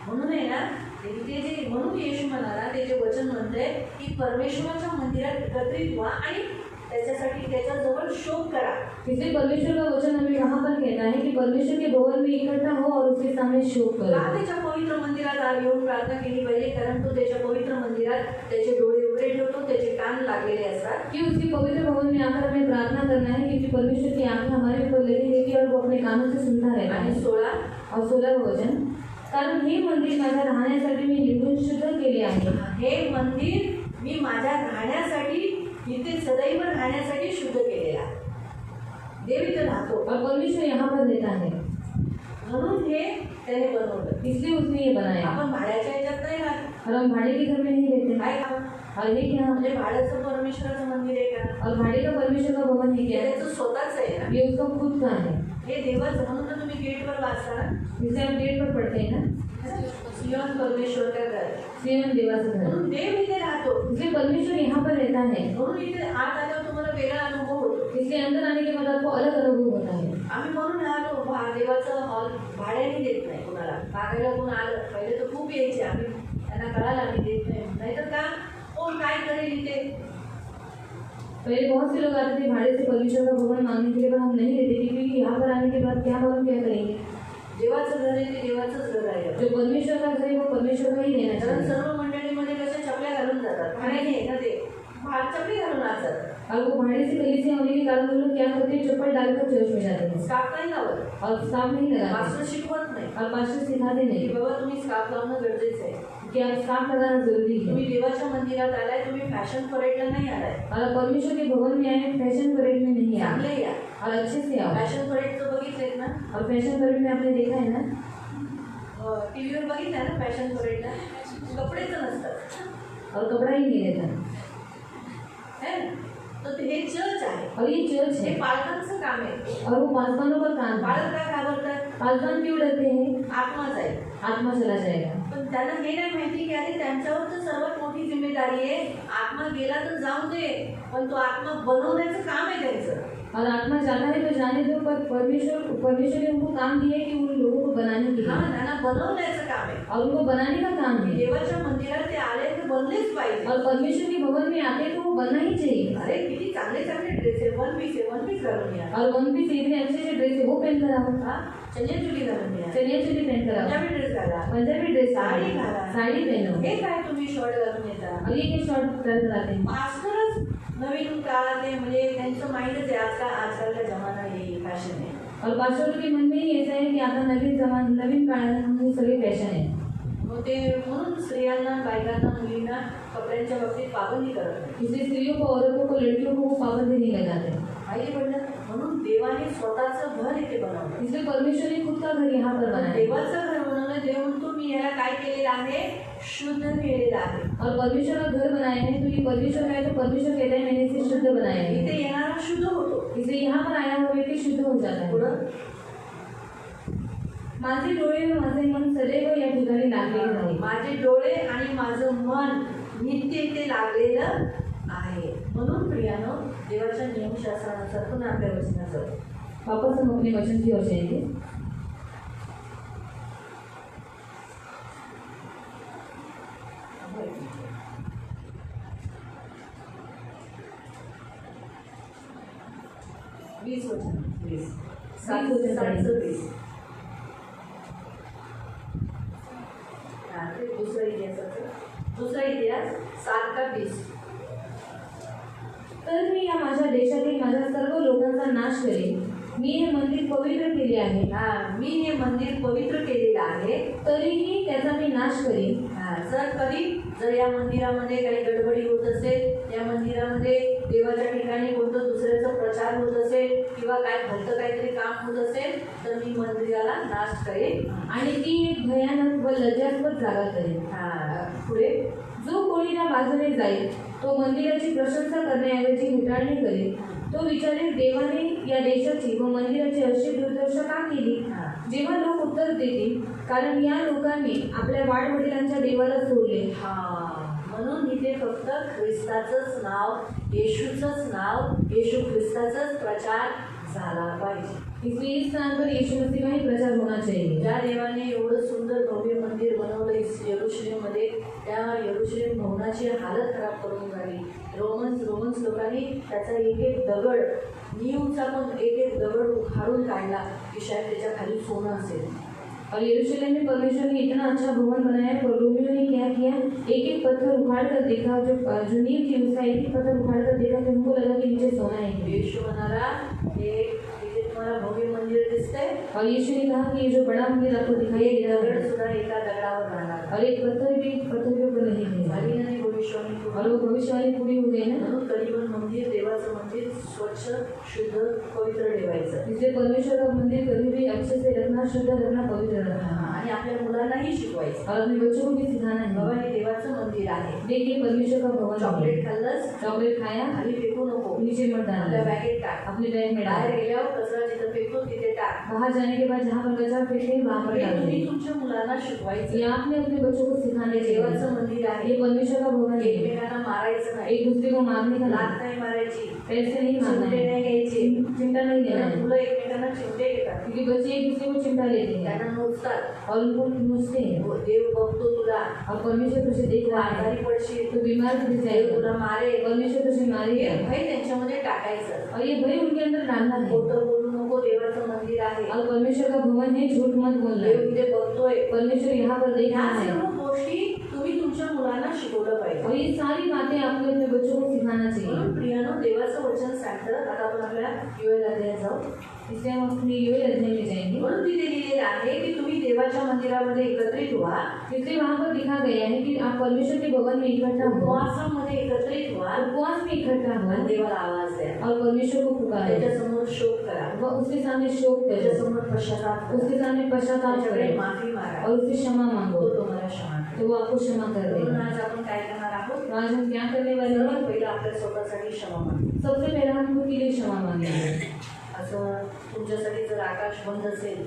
म्हणून आहे ना इथे जे म्हणून येशू म्हणाला ते जे वचन म्हणतंय की परमेश्वराच्या मंदिरात एकत्रित व्हा आणि त्याच्यासाठी त्याच्याजवळ शोक करा. इसलिए परमेश्वर का वचन हमें वहाँ पर कहता है कि परमेश्वर के भवन में इकट्ठा हो और उसके सामने शोक का करो. त्याच्या पवित्र मंदिरात येऊन प्रार्थना केली पाहिजे? कारण तो त्याच्या पवित्र मंदिरात त्याचे डोळे उघडे ठेवतो, त्याचे कान लागलेले असतात. कि उसके पवित्र भवन में आकर हमें प्रार्थना करना है क्योंकि परमेश्वर की आंखें हमारे ऊपर लगी रहती है और वो अपने कानों से सुनता रहता आणि है. 16 और 16 वचन, कारण हे मंदिर माझ्या राहण्यासाठी मी निवडून शुद्ध केले आहे. हे मंदिर मी माझ्या राहण्यासाठी इथे सदैव राहण्यासाठी शुद्ध केलेला आहे. देव इथे राहतो और परमेश्वर यहाँ पर रहता है, म्हणून हे त्याने बनवलं. इसलिए उसने ये बनाया. आपण भाड्याच्या ह्याच्यात नाही राहत. और हम भाड़े के घर में नहीं रहते. काय काम? और ये क्या, म्हणजे भाड्याचं परमेश्वराचं मंदिर आहे का? और भाड़े का परमेश्वर का भवन है हे क्या? त्याचं स्वतःच आहे ना. ये उसका खुद का है. हे देवाचं, म्हणून तर तुम्ही गेटवर वाचता ना, जिसे हम गेट पर पढ़ते हैं ना, सियोन परमेश्वर का घर. सिय्योन देवाचं घर. म्हणून देव इथे राहतो. इसलिए परमेश्वर यहाँ पर रहता है. म्हणून इथे आत आल्यावर तुम्हाला वेगळा अनुभव होतो. इसलिए अंदर आने के बाद आपको अलग अनुभव होता है. आम्ही म्हणून राहतो देवाचं हॉल भाड्याने देत नाही कोणाला. मागायला कोण आलं पहिले तर खूप यायचे, आम्ही त्यांना कळालं आम्ही देत नाही. नाहीतर का कोण काय करेल इथे. पहले बहुत से लोग आते थे भाड़े से परमेश्वर का भवन मांगने के लिए, पर हम नहीं देते क्योंकि यहाँ पर आने के बाद क्या मालूम क्या करेंगे. देवाचं घर आहे ते देवाचंच घर आहे. जो परमेश्वर का घर है वो परमेश्वर का ही रहना कारण चाहिए. सर्व मंडळीमध्ये कशा चपल्या घालून जातात, भाड्याने आहे ना ते, चपली घालून आज जातात. और वो भाड़े से कलीसिया होने के कारण वो लोग क्या करते हैं, चप्पल डालकर चर्च में जाते हैं स्कार्फ नाही लावत. और स्कार्फ नहीं लगाते मास्टर शिकवत नाही और पास्टर सिखाते की नहीं बाबा तुम्ही स्कार्फ लावणं गरजेचं आहे. कि आप स्कार्फ लगाना जरूरी है. तुम्ही देवाच्या मंदिरात आलाय, तुम्ही फॅशन परेडला नाही आलाय. और परमेश्वर के भवन में आए, फैशन परेड में नहीं आए. चांगले या. और अच्छे से आओ. फॅशन परेडचं बघितलेत ना, और फैशन परेड में आपने देखा है ना, टीव्हीवर बघितलंय ना फॅशन परेडला, कपडेच नसतात और कपड़ा ही नहीं रहता. है ना. तर हे चर्च आहे. और ये चर्च हे है पालकांचं काम आहे. और वो पासवानों का काम है. पालक काय घाबरतात? पासवान क्यों डरते हैं, आत्मा जाईल. आत्मा चला जाएगा. पण त्यांना हे नाही माहिती की अरे त्यांच्यावर तर सर्वात मोठी जिम्मेदारी आहे. आत्मा गेला तर जाऊ दे, पण तो आत्मा बनवण्याचं काम आहे त्यांचं. और आत्मा जाता है तो जाने दो, पर परमेश्वर ने उनको काम दिया है कि उन लोगों को बनाने के हा, लिए, त्यांना बनवण्याचं काम आहे. और उनको बनाने का काम है. देवाच्या मंदिरात ते आले तर बनलेच पाहिजे. और परमेश्वर के भवन में आते तो वो बनना ही चाहिए. अरे किती चांगले चांगले ड्रेस आहे, वन पीस घालून या. और वन पीस इतने अच्छे अच्छे ड्रेस है वो पहन कर आओ. हा, चनियाचोली घालून या. चनिया चोली पहन कर आओ. पंजाबी ड्रेस घाला. पंजाबी ड्रेस साड़ी घाला. साड़ी पहनो. हे काय तुम्ही शॉर्ट घालून येता. और ये क्या शॉर्ट कर आते हैं. मास्टरच नवीन काळात आहे, म्हणजे त्यांचं माइंडच आहे आजकालचा जमाना हे फॅशन आहे. और पास्टरों के मन में ही ऐसा है कि आता नवीन काळात सगळे फॅशन है. मग ते म्हणून स्त्रियांना, बायकांना, मुलींना कपड्यांच्या बाबतीत पाबंदी करत नाही. इसलिए स्त्रियों को, औरतों को, लड़कियों को वो पाबंदी नहीं लगाते. माहिती पडलं. म्हणून देवाने स्वतःचं घर इथे बनवलं. इसलिए परमेश्वर ने खुद का घर यहाँ पर बनाया. देवाचं घर बनवलं. देव म्हणतो मी याला काय केलेलं आहे, शुद्ध केलेलं आहे. और परमेश्वर का घर बनाया है तो ये परमेश्वर का है, तो परमेश्वर कहता है मैंने इसे शुद्ध बनाया है. इथे येणारा शुद्ध होतो. इसलिए यहाँ पर आया हुआ व्यक्ति शुद्ध हो जाता है. पुढं माझे डोळे व माझे मन सदैव या ठिकाणी लागलेले आहे. माझे डोळे आणि माझं मन नित्य इथे लागलेलं आहे. म्हणून प्रियानो, देवाच्या नियमशास्त्रानुसार पण आपल्या वचनाचं वापस हम अपने वचन की ओर जाएंगे. वीस वचन, वीस, सात वचन सातचं 20. हा, ते दुसरा इतिहास 7 का 20. तर मी या माझ्या देशातील माझ्या सर्व लोकांचा नाश करेन. मी हे मंदिर पवित्र केले आहे. हा, मी हे मंदिर पवित्र केलेलं आहे. तरीही त्याचा मी नाश करेन. हा, जर या मंदिरामध्ये काही गडबडी होत असेल, या मंदिरामध्ये देवाच्या ठिकाणी कोणतं दुसऱ्याचा प्रचार होत असेल किंवा काय भलतं काहीतरी काम होत असेल, तर मी मंदिराला नाश करेन आणि ती एक भयानक व लज्जास्पद जागा करेन. हा, पुढे जो कोणी त्या बाजूने जाईल तो मंदिराची प्रशंसा करण्याऐवजी हेटाळणी करेल. तो विचारेल देवाने या देशाची व मंदिराची अशी दुर्दशा का केली. जेव्हा लोक उत्तर देतील, कारण या लोकांनी आपल्या वाडवडिलांच्या देवाला सोडले. हा, म्हणून इथे फक्त ख्रिस्ताचंच नाव, येशूचंच नाव, येशू ख्रिस्ताचंच प्रचार झाला पाहिजे. इसलिए इस स्थान पर यीशु मसीह का ही प्रचार होना चाहिए. ज्या देवाने एवढं सुंदर भव्य मंदिर बनवलं यरूशलेममध्ये, त्या यरूशलेम भवनाची हालत खराब करून झाली. रोमन्स लोकांनी त्याचा एक एक दगड, नीवचा पण एक एक दगड उखाडून काढला की शायद त्याच्या खाली सोनं असेल. और यरूशलेम में परमेश्वर ने इतना अच्छा भवन बनाया, पर रोमियों ने क्या किया, एक एक पत्थर उखाड़ कर देखा, जो नींव थी उसका एक एक पत्थर उखाड़ कर देखा कि उनको लगा कि नीचे सोना है. यीशु म्हणाला, इथे तुम्हाला भव्य मंदिर दिसतंय, और यीशु ने कहा कि ये जो बड़ा मंदिर आपको दिखाई दे रहा दगड है, सुद्धा एका दगडावर राहणार. और एक पत्थर भी पत्थर के ऊपर नहीं है. झाली ना ती भविष्यवाणी पूर्ण. और वो भविष्यवाणी पूरी हो गई ना. म्हणून कधी पण मंदिर, देवाचं मंदिर स्वच्छ, शुद्ध, पवित्र ठेवायचं. इसलिए परमेश्वर का मंदिर कभी भी अच्छे से रखना, शुद्ध रखना, पवित्र रखना. आणि आपल्या मुलांनाही शिकवायचं. और अपने बच्चों को भी सिखाना बाबा है. हे देवाचं मंदिर आहे. देखिए परमेश्वर का भवन है. चॉकलेट खाल्लंस, चॉकलेट खाया, खाली फेकू नको, नीचे मत आपल्या डालना, बॅगेत टाक. अपने बैग में बाहेर डाल. गेल्यावर कचरा जिथं फेकतो तिथे टाक. बाहर जाने के बाद जहाँ पर कचरा फेंके वहाँ पर हे डाल तुम्ही दें. तुमच्या मुलांना शिकवायचं. ये आपने अपने बच्चों को सिखाने हे के देवाचं मंदिर आहे. ये परमेश्वर का भवन है. एकमेकांना मारायचं नाही, एक दूसरे को मारने का लात नहीं, नाही मारायची, पैर से नहीं मारना चिमटे है, नाही घ्यायचे. चिमटा नहीं देना कारण है, मुलं एकमेकांना चिमटे घेतात, क्योंकि बच्चे एक दूसरे को चिमटा लेते हैं त्यांना नोचतात. और उनको नोचते हैं. देव बघतो तुला, और परमेश्वर तुझे देख तू रहा है, आजारी पडशील, तो बीमार पड़ देव जाएगा, तुला मारेल. परमेश्वर तुझे हे मारेगा. भय त्यांच्यामध्ये टाकायचं. और ये भय उनके अंदर डालना है. खोटं बोलू नको, देवाचं मंदिर आहे, और परमेश्वर का भवन है, झूठ मत बोलना. देव इथे बघतोय. परमेश्वर यहाँ पर देख ह्या रहा है. सर्व गोष्टी तुम्ही तुमच्या मुलांना शिकवलं और पाहिजे. ये सारी बातें आपको अपने बच्चों को सिखाना चाहिए. म्हणून प्रियानो, देवाचं वचन सांगतं. आता आपण आपल्या युएल अध्यायात जाऊ. इसलिए हम अपने योएल अध्याय में जाएंगे. म्हणून तिथे लिहिलेलं आहे की तुम्ही देवाच्या मंदिरामध्ये एकत्रित व्हा, इसलिए वहाँ पर लिखा गया है कि आप परमेश्वर के भवन में इकट्ठा हो, उपवासामध्ये एकत्रित व्हा, उपवास में इकट्ठा आणि हो देवाला आवाज द्या, और परमेश्वर को पुकारे, त्याच्यासमोर शोक करा, वह उसके सामने शोक करे, त्याच्यासमोर पश्चाताप करा, उसके सामने पश्चाताप त्याच्याकडे करे माफी मागा, और उससे क्षमा मांगो, तो तुम्हाला क्षमा करेल. तो वो आपको क्षमा कर म्हणून देगा. आज आपण काय करणार आहोत? तो आज हम क्या करने वाले सर्वात हैं? पहिलं आपल्या स्वतःसाठी क्षमा मागा. सबसे पहले हम खुद के लिए क्षमा मांगेंगे. असं तुमच्यासाठी जर आकाश बंद असेल,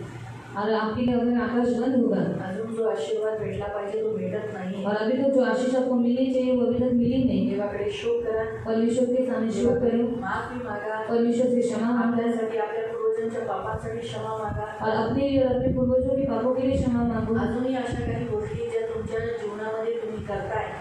और आपके लिए अगर आकाश बंद होगा अजून जो आशीर्वाद भेटला पाहिजे तो भेटत नाही, और अभी तक जो आशीष आपको मिलनी चाहिए वो अभी तक मिली नहीं, देवाकडे शोक करा, परमेश्वर के सामने शोक करो, माफी मागा, परमेश्वर से क्षमा मांगो आपल्यासाठी, आपल्या पूर्वजांच्या पापांसाठी क्षमा मागा. और अपने लिए और अपने पूर्वजों के पापों के लिए क्षमा मांगो. अजूनही अशा काही गोष्टी ज्या तुमच्या जीवनामध्ये तुम्ही करताय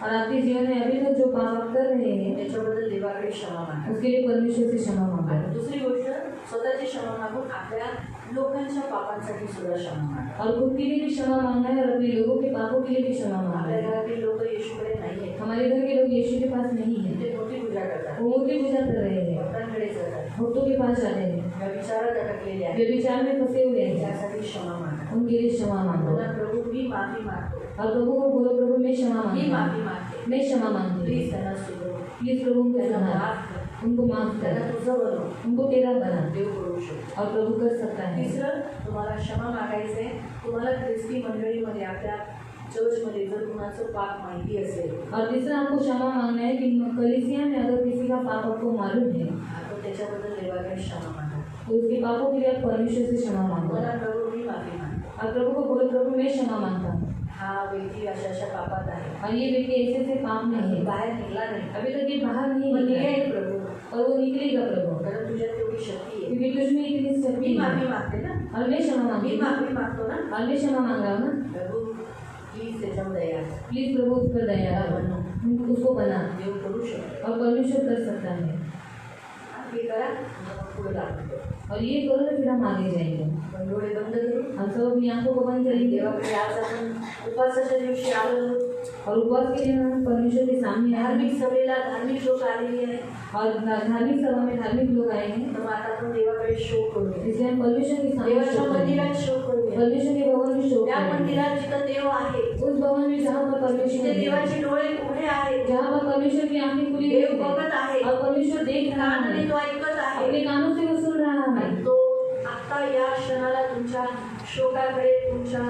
और आपके जीवन में अभी तक जो पाप आप कर रहे हैं त्याच्याबद्दल देवाकडे क्षमा मागा. उसके लिए परमेश्वर से क्षमा मांगो. आणि दुसरी गोष्ट, स्वतःची क्षमा मागून आपल्या लोकांच्या पापांसाठी सुद्धा क्षमा मागा. और खुद के लिए भी क्षमा मांगना है और अपने लोगों के पापों के लिए भी क्षमा मांगना आपल्या है. घरातील लोक येशूकडे नाहीये, हमारे घर के लोग यीशु के पास नहीं है, ते मूर्ती पूजा करतात, वो मूर्ति पूजा कर रहे हैं, भक्तांकडे जातात, भक्तों के पास जाते हैं, या विचारात अटकलेले आहेत, व्यभिचार में फंसे हुए हैं, त्यासाठी क्षमा मागा. उनके लिए क्षमा मांगो. बोला, प्रभू मी माफी मागतो, और प्रभु को बोलो, प्रभु मैं क्षमा मी मांगता माफी हूँ, मागते, मैं क्षमा मांगती हूँ. प्लीज त्यांना सुधरव, प्लीज प्रभु उनको त्यांना सुधार, माफ कर, उनको माफ त्यांना कर, तुझं बनव. उनको तेरा बना. देव करू शकतो. और प्रभु कर सकता है. तिसरं, तुम्हाला क्षमा मागायचंय. तुम्हाला ख्रिस्ती मंडळीमध्ये, आपल्या चर्चमध्ये जर कुणाचं पाप माहिती असेल, और तीसरा आपको क्षमा मांगना है कि कलीसिया में अगर किसी का पाप आपको मालूम है तो त्याच्याबद्दल देवाकडे क्षमा मागा. तो उसके पापों के लिए आप परमेश्वर से क्षमा मांगो. मला प्रभू मी माफी मागतो, और प्रभु को बोलो, प्रभु मैं क्षमा मांगता हूँ. हा व्यक्ती अशा अशा पापात आहे, और ये व्यक्ति ऐसे ऐसे पाप में है, बाहेर निघला नाही, अभी तक ये बाहर नहीं पण निकला है, निघेल प्रभू, और वो निकलेगा प्रभु, कारण तुझ्यात तेवढी शक्ती आहे. क्योंकि तुझ में इतनी शक्ति मी है. माफी मागते ना, और मैं क्षमा मांगती मी हूँ, माफी मागतो ना, और मैं क्षमा मांग रहा हूँ ना. प्रभू प्लीज त्याच्यावर दया कर. प्लीज प्रभु उस पर दया करो, उसको बना. देव करू शकतो. और परमेश्वर कर सकता है. हे करा, मग पुढे लागतो. और ये करो तो फिर हम आगे जाएंगे. पण डोळे बंद करू. हम सब अपनी आंखों को बंद करेंगे देवाकडे आज आपण उपासाच्या दिवशी आलो, और उपवास के लिए हम परमेश्वर के सामने आए धार्मिक सभेला धार्मिक लोक आलेली आहेत, और धार्मिक सभा में धार्मिक लोग आए हैं. तर मग आता आपण देवाकडे शोक करूया, इसलिए हम परमेश्वर के सामने देवाच्या शोक करेंगे. मंदिरात शोक करूया. परमेश्वर के भवन में शोक त्या करेंगे. मंदिरात जिथं देव आहे, उस भवन में जहाँ पर परमेश्वर तिथे है, देवाचे डोळे उघडे आहेत, जहाँ पर परमेश्वर की आंखें खुली देव हुई है बघत आहे, और परमेश्वर देख रहा कानाने है, तो ऐकत आहे. अपने कानों से वो सुन रहा है. तो आता या क्षणाला तुमच्या शोकाकडे, तुमच्या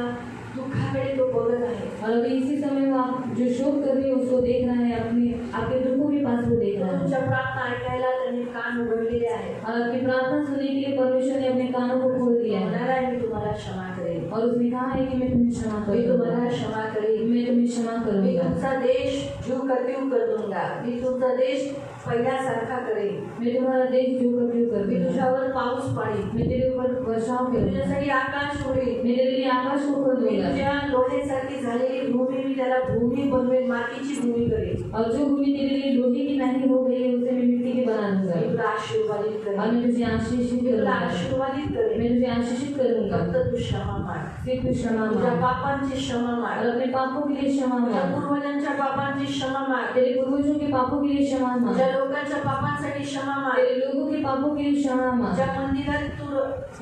दुःखाकडे तो बघत आहे. और अभी इसी समय वो आप जो शोक कर रहे हो उसको देख रहा है, अपने आपके दुखों के पास वो देख रहा है। तुमच्या प्रार्थना ऐकायला त्यांनी कान उघडलेले आहेत. और आपकी प्रार्थना सुनने के लिए परमेश्वर ने अपने कानों को खोल दिया है म्हणाला आहे, मी तुम्हाला क्षमा करेन. और उसने कहा है कि मैं तुम्हें क्षमा मी तुम्हाला करूंगा, क्षमा करेन. मैं तुम्हें क्षमा मी करूंगा, तुमचा देश जीव कतीव कर दूंगा. मी तुमचा देश पहिल्यासारखा करेन. मैं तुम्हारा देश जो कभी कर मी दूंगा, तुझ्यावर पाऊस पाडेन. मैं तेरे ऊपर वर्षाव मी करूंगा, तुझ्यासाठी आकाश उघडेन. मैं तेरे लिए आकाश को खोल मी दूंगा तुझ्या लोहेसारखी झालेली भूमी मी त्याला भूमी बनवेन, मातीची भूमी करेन. और जो भूमि तेरे लिए लोहे की नहीं हो गई है उसे मैं मिट्टी की बना दूंगा मी तुला आशीर्वादित और करेन. मैं तुझे आशीषित मी तुला करूंगा, आशीर्वादित करेन. मैं तुझे आशीषित करूंगा। फक्त तू क्षमा माग. सिर्फ तू क्षमा तुझ्या मांग पापांची क्षमा माग. और अपने पापों के लिए क्षमा तुझ्या मांग, पूर्वजांच्या पापांची क्षमा माग. तेरे पूर्वजों के पापों के लिए क्षमा मांग, तुझ्या लोकांच्या पापांसाठी क्षमा माग. तेरे लोगों के पापों के लिए क्षमा मांग। ज्या मंदिरात तू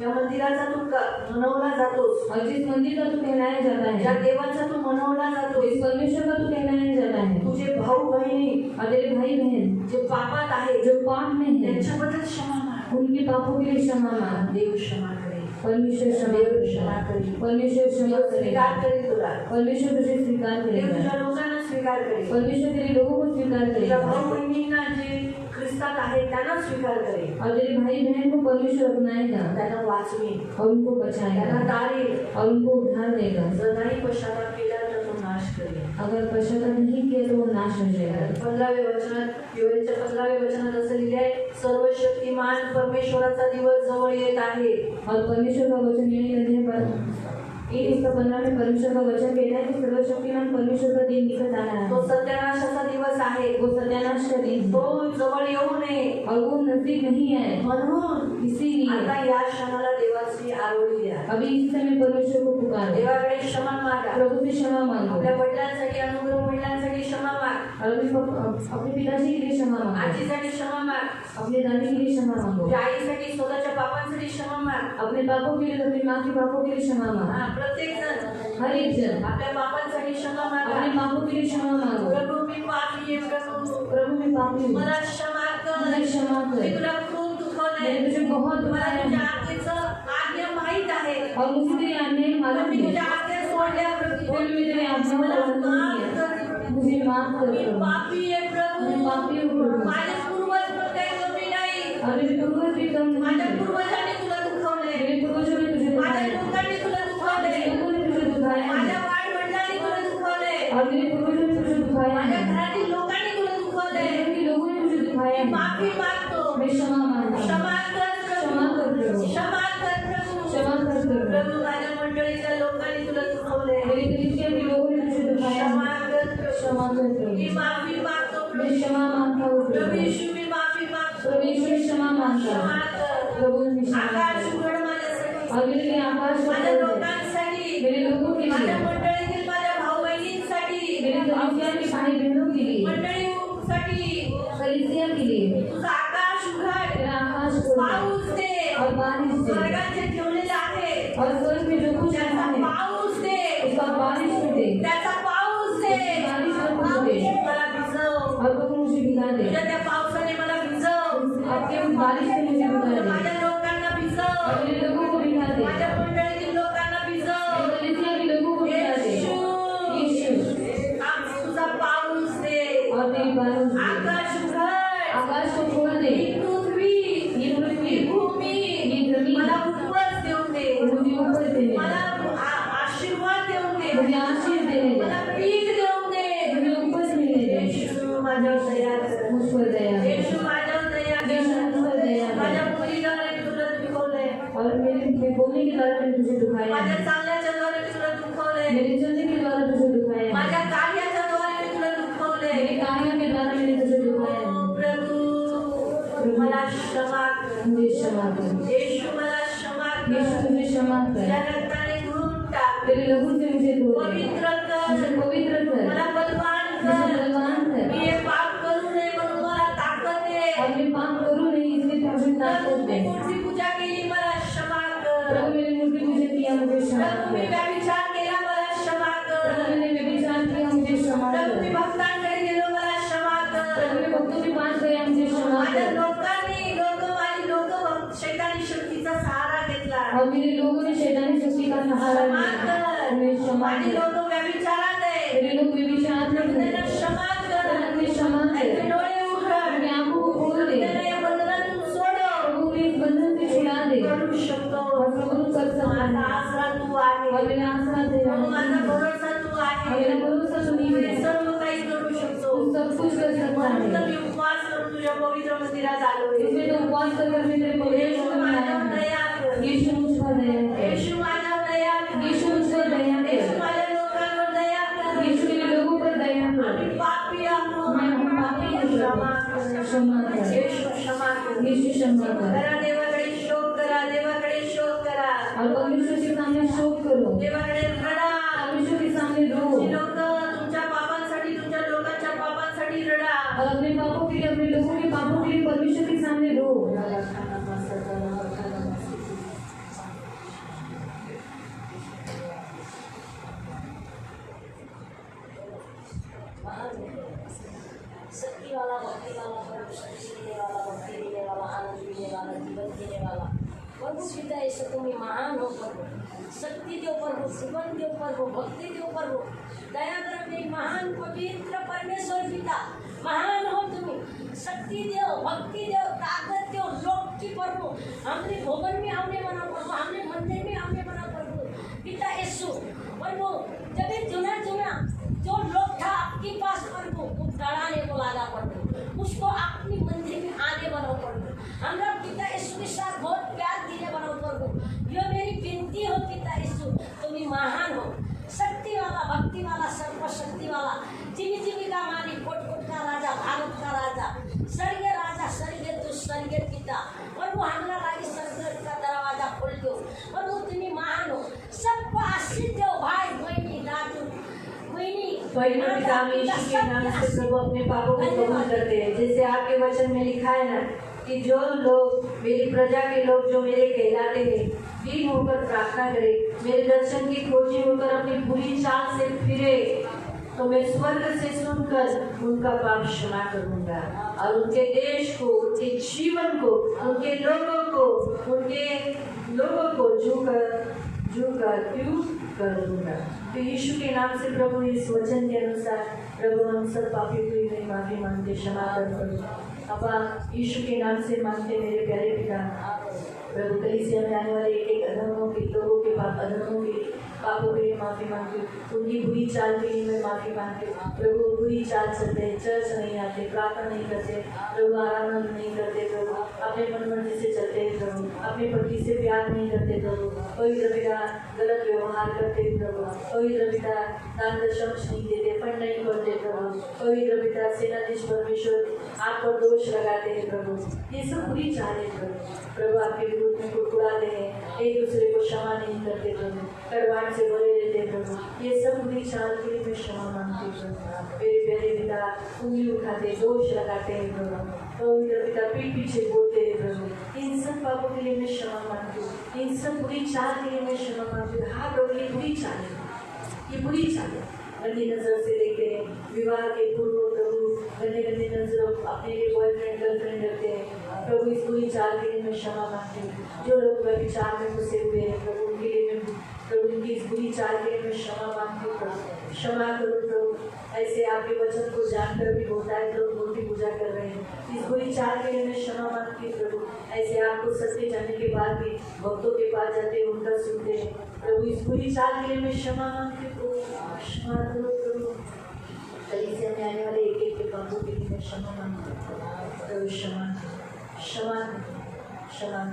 या मंदिराचा तू मनवला जातोस, और जिस मंदिर का तू कहलाया जाता ज्या है, देवाचा तू मनवला जातोस, जिस परमेश्वर का तू कहलाया जाता है, तुझे भाऊ बहिणी और तेरे भाई बहन जे पापात आहेत जो पाप में है त्यांच्याबद्दल क्षमा माग. उनके पापों के लिए क्षमा मांग। देव क्षमा करेल. परमेश्वर क्षमा देव क्षमा करेगा, करेल. परमेश्वर क्षमा देव करेगा, स्वीकार करेल तुला. परमेश्वर तुझे स्वीकार देव करेगा, तुझ्या लोकांना स्वीकार करेल. परमेश्वर तेरे लोगों को स्वीकार तुझ्या करेगा भाऊ बहिणींना जे ख्रिस्तात आहेत त्यांना स्वीकार करेल. और तेरे भाई बहन को परमेश्वर अपनाएगा त्यांना वाचवेल, और उनको त्यांना बचाएगा तारेल. और उनको उद्धार देगा। जर नाही पश्चाताप केला तर तो नाश करेल. अगर पश्चाताप नहीं किया तो वो नाश हो जाएगा। 15व्या वचनात, योएलच्या 15व्या वचनात असं लिहिले आहे, सर्वशक्तिमान परमेश्वराचा दिवस जवळ येत आहे. और परमेश्वर का वचन यही अध्याय पर एक उसका 15 में परमेश्वर का वचन कहता है कि सर्वशक्तिमान परमेश्वर का दिन निकट आ रहा तो है, सत्यानाशाचा दिवस आहे. वो सत्यानाश का दिन है तो जवळ येऊ नये और वो नजदीक नहीं आए। म्हणून इसीलिए आता या क्षणाला देवाची आरोळी द्या. अभी इस समय परमेश्वर को पुकारो, देवाकडे क्षमा मागा. प्रभु से क्षमा मांगो आपल्या वडिलांसाठी, अनुग्रह वडिलांसाठी क्षमा माग. और अपने पिताजी के लिए क्षमा मांगो, आजीसाठी क्षमा माग. अपने दादी के लिए क्षमा मांगो, तुझ्या आईसाठी, स्वतःच्या पापांसाठी क्षमा माग. अपने पापों के लिए, अपनी माँ के पापों के लिए क्षमा मांगो। प्रत्येक जण हर एक जन आपल्या पापांसाठी क्षमा अपने मागा. पापों के लिए क्षमा मांगो। प्रभु मी पापी आहे. प्रभु प्रभु मैं पापी हूँ, मला क्षमा मुझे कर. क्षमा मी कर, तुला खूप दुखवलंय. मैंने तुझे बहुत मला दुखाया तुझ्या है आज्ञेचं आज्ञा माहीत आहे. और मुझे तेरी आज्ञाएं मालूम मी है, तुझ्या आज्ञा सोडल्या प्रभु. फिर मैं तेरी आज्ञाओं मला का पालन नहीं माफ किया, कर. मुझे माफ कर मी प्रभु, पापी आहे प्रभु. मैं पापी हूँ प्रभु, माझे पूर्वज पण काही कमी नाही. और मेरे पूर्वज भी कम नहीं माझ्या थे, पूर्वजांनी तुला दुखवले. मेरे पूर्वजों ने तुझे माझ्या दुखाया, लोकांनी तुला दुखवले. लोगों ने तुझे दुखाया माझ्या है, वाडवडिलांनी तुला दुखवले. और मेरे पूर्वजों ने तुझे दुखाया माझ्या है, घरातील लोकांनी तुला दुखवले. मेरे घर के लोगों ने तुझे दुखाया मी है, माफी मागतो. मैं क्षमा मांगता हूँ, क्षमा कर क्षमा प्रभु. कर प्रभु, क्षमा कर प्रभु. क्षमा कर प्रभु, प्रभू माझ्या मंडळीच्या लोकांनी तुला दुखवले. मेरे कलीसिया के लोगों ने तुझे दुखाया क्षमा है, कर प्रभू. क्षमा कर मी प्रभु, माफी मागतो मैं प्रभू. क्षमा मांगता हूँ प्रभू प्रभु, येशू मी माफी मागतो. परमेश्वर क्षमा मांगता क्षमा हूँ कर. प्रभु, मैं क्षमा आकाश करता हूँ। उघड माझ्यासाठी. और मेरे लिए आकाश को माझ्या खोल दे, लोकांसाठी, मेरे लोगों के माझ्या लिए, मंडळीतील माझ्या भाऊ बहिणींसाठी, मेरे कलीसिया के भाई बहनों के लिए, मंडळीसाठी कलीसिया के लिए तुझं आकाश उघड. तेरा आकाश खोल दे पाऊस दे. और बारिश दे, स्वर्गात जे ठेवलेलं आहे और स्वर्ग में जो कुछ त्याचा है पाऊस दे. उसका बारिश में दे, त्याचा पाऊस दे. बारिश में कुछ दे, मला भिजव. और प्रभु मुझे भिगा दे, तुझ्या त्या पावसाने मला भिजव. आपके उस बारिश में मुझे भिगा दे, माझ्या लोकांना और भिजव. मेरे लोगों को भिगा दे, माझ्या मंडळीतील लोकांना भिजव. मेरे कलीसिया के लोगों को भिगा दे, येशू, यीशु, आज तुझा पाऊस दे. और तेरी बारिश दे, आकाश उघड. आकाश को खोल दे, ही पृथ्वी, ये पृथ्वी, ही भूमी ये जमीन मला उपवास देऊन दे. मुझे ऊपर देने मला दे, आशीर्वाद देऊन दे. मुझे आशीष देने दे, मला पीक देऊन दे. मुझे ऊपर से मिलने दे, येशू माझ्यावर दया कर. मुझ पर दया कर, येशू माझ्यावर दया यीशु कर. मुझ पर दया माझ्या कर, मुलीद्वारे तुला दुखवलंय. और मेरे बोलने के द्वारा मैंने तुझे दुखाया माझ्या है, चालण्याच्या द्वारे तुला दुखवलंय. मेरे चलने के द्वारा तुझे दुखाया है, माझ्या कार्याच्या द्वारे तुला दुखवलंय. मेरे कार्यों के द्वारा मैंने तुझे दुखाया है, ओ प्रभू मला क्षमा कर. मुझे क्षमा कर, येशू मला क्षमा यीशु कर. मुझे क्षमा तुझ्या कर, रक्ताने धुवून टाक. तेरे लहू से मुझे धो दे, पवित्र मुझे कर. पवित्र कर, मला बलवान मुझे कर. बलवान मी कर, हे पाप करू नये म्हणून मला ताकद दे. और मैं पाप करूँ नहीं इसलिए मुझे ताकत प्रभू दे, मी मूर्ती पूजा केली मला क्षमा कर. प्रभु मैंने मूर्ति पूजा किया मुझे क्षमा प्रभू मी कर, व्यभिचार केला मला क्षमा कर. प्रभु मैंने व्यभिचार किया मुझे क्षमा प्रभू मी कर, भक्तांकडे गेलो मला क्षमा प्रभु कर. मैं भक्तों के पास गया मुझे क्षमा माझ्या कर, माझी लोक शैतानी शक्तीचा सहारा घेतला. और मेरे लोगों ने शैतानी शक्ति का सहारा लिया, उन्हें क्षमा माझे कर। लोक व्यभिचारात आहे, मेरे लोग व्यभिचार प्रभू में त्यांना क्षमा कर, उन्हें क्षमा त्यांचे कर, डोळे उघड, उनकी आंखों को खोल दे, त्यांना या बंधनातून सोडव. प्रभु उन्हें इस बंधन से छुड़ा दे। करू शकतो, और प्रभु कर सकता माझा है, आसरा तू आहे, और मेरा आसरा तेरा प्रभू माझा है, भरोसा तू और आहे, मेरा भरोसा तू ही तू है, सर्व काही करू शकतो. तू सब कुछ कर सकता म्हणून तर है। मी उपवास करून तुझ्या पवित्र मंदिरात आलोय. इसमें तो उपवास कर कर मैं तेरे पवित्र येशू भवन में आया माझ्यावर हूँ। दया कर, यीशु मुझ पर दया कर, येशू माझ्यावर दया कर, यीशु मुझ पर दया येशू कर, माझ्या लोकांवर दया कर. यीशु मेरे लोगों पर दया आम्ही कर। पापी आहोत, मैं हूँ पापी हूँ, क्षमा कर, क्षमा कर, येशू क्षमा कर. यीशु क्षमा कर। करा, देवाकडे शोक करा, देवाकडे शोक करा, और परमेश्वर के सामने शोक करो, देवाकडे रडा. परमेश्वर के सामने रो, तुमची लोक तुमच्या पापांसाठी, तुमच्या लोकांच्या पापांसाठी रडा. और अपने पापों के लिए, अपने लोगों के पापों के लिए परमेश्वर के सामने रो। शक्ति वाला, भक्ति वाला, प्रभु शक्ति देने वाला, भक्ति देने वाला, आनंद देने वाला, जीवन देने वाला प्रभु पिता ऐसे तुम्हें महान हो प्रभु, शक्ति दो प्रभु, जीवन दो प्रभु, भक्ति दो प्रभु, दया कर मेरे महान पवित्र परमेश्वर पिता, महान हो तुम्हें, शक्ति दो, भक्ति दो, ताकत दो, लोक की प्रभु, हमने भवन में हमने बना प्रभु, हमने मंदिर में हमने बना प्रभु पिता यीशु प्रभु, जब चुना जो लोग था आपके पास प्रभु, वो डराने को लगा प्रभु, उसको अपनी मंदिर में आने बनाओ प्रभु, हमरा पिता यीशु के साथ बहुत प्यार देने बनाओ प्रभु. यो मेरी विनती हो पिता यीशु, तुम्हें महान हो, शक्ति वाला, भक्ति वाला, सर्वशक्ति वाला, जीवी का मालिक, कोट का राजा, भारत का राजा, स्वर्गीय राजा, स्वर्गीय तू, स्वर्गीय पिता प्रभु, हमरा लागी स्वर्ग का दरवाजा खोल दो प्रभु, तुम्हें महान हो, सबको आशीष दो भाई बहनी दादू पवित्र पिता में यीशु के नाम से प्रभु अपने पापों को कबूल करते हैं, जैसे आपके वचन में लिखा है ना कि जो लोग, मेरी प्रजा के लोग जो मेरे कहलाते हैं, दीन होकर प्रार्थना करे, मेरे दर्शन की खोजी होकर अपनी बुरी चाल से फिरे, तो मैं स्वर्ग से सुनकर उनका पाप क्षमा करूंगा और उनके देश को, उनके जीवन को, उनके लोगों को झूकर क्यों कर दूंगा. तो यीशु के नाम से प्रभु इस वचन के अनुसार प्रभु हम सब पापियों की मेरी माफी मांगते, क्षमा कर प्रभु. अपा यीशु के नाम से मांगते मेरे प्यारे पिता, प्रभु कलीसिया में आने वाले एक अधर्मों के लोगों के अधर्मों के पापों के लिए माफी मांगती हूँ, उनकी बुरी चाल के लिए मैं माफी मांगती हूँ. प्रभु बुरी चाल चलते हैं, चर्च नहीं आते, प्रार्थना नहीं करते प्रभु, आराम नहीं करते प्रभु, अपने मन मर्जी से चलते हैं प्रभु, अपने पति से प्यार नहीं करते प्रभु, पवित्र पिता गलत व्यवहार करते प्रभु, पवित्र पिता दान दशंश नहीं देते, फंड नहीं करते प्रभु, पवित्र पिता सेनाधीश परमेश्वर आप पर दोष लगाते हैं प्रभु. ये सब बुरी चाल है प्रभु, आपके विरुद्ध में कुड़कुड़ाते हैं, एक दूसरे को क्षमा नहीं करते प्रभु, कड़वाहट से भरे रहते प्रभु. ये सब बुरी चाल के लिए मैं क्षमा मांगती हूँ प्रभु. मेरे प्यारे पिता उंगली उठाते, दोष लगाते हैं प्रभु, पवित्र पिता पीठ पीछे बोलते हैं प्रभु. इन सब पापों के लिए मैं क्षमा मांगती हूँ, इन सब बुरी चाल के लिए मैं क्षमा मांगती हूँ. हाँ प्रभु, ये बुरी चाल है, ये बुरी चाल है. गंदी नजर से देखते हैं, विवाह के पूर्व प्रभु गंदी नजर अपने लिए बॉयफ्रेंड गर्लफ्रेंड रखते हैं प्रभु. इस बुरी चाल के लिए मैं क्षमा मांगती हूँ. जो लोग व्यभिचार में घुसे हुए हैं प्रभु, उनके लिए मैं प्रभु, उनकी इस बुरी चाल के लिए मैं क्षमा मांगती हूँ प्रभु. क्षमा करो प्रभु. ऐसे आपके वचन को जानकर भी होता है लोग मूर्ति पूजा कर रहे हैं, इस बुरी चाल के लिए मैं क्षमा मांगती हूँ प्रभु. ऐसे आपको सत्य जानने के बाद भी भक्तों के पास जाते हैं, उनका सुनते हैं प्रभु. इस बुरी चाल के लिए मैं क्षमा मांगती हूँ प्रभु. क्षमा करो प्रभु. कलीसिया में आने वाले एक के पापों के लिए मैं क्षमा मांगती हूँ प्रभु. क्षमा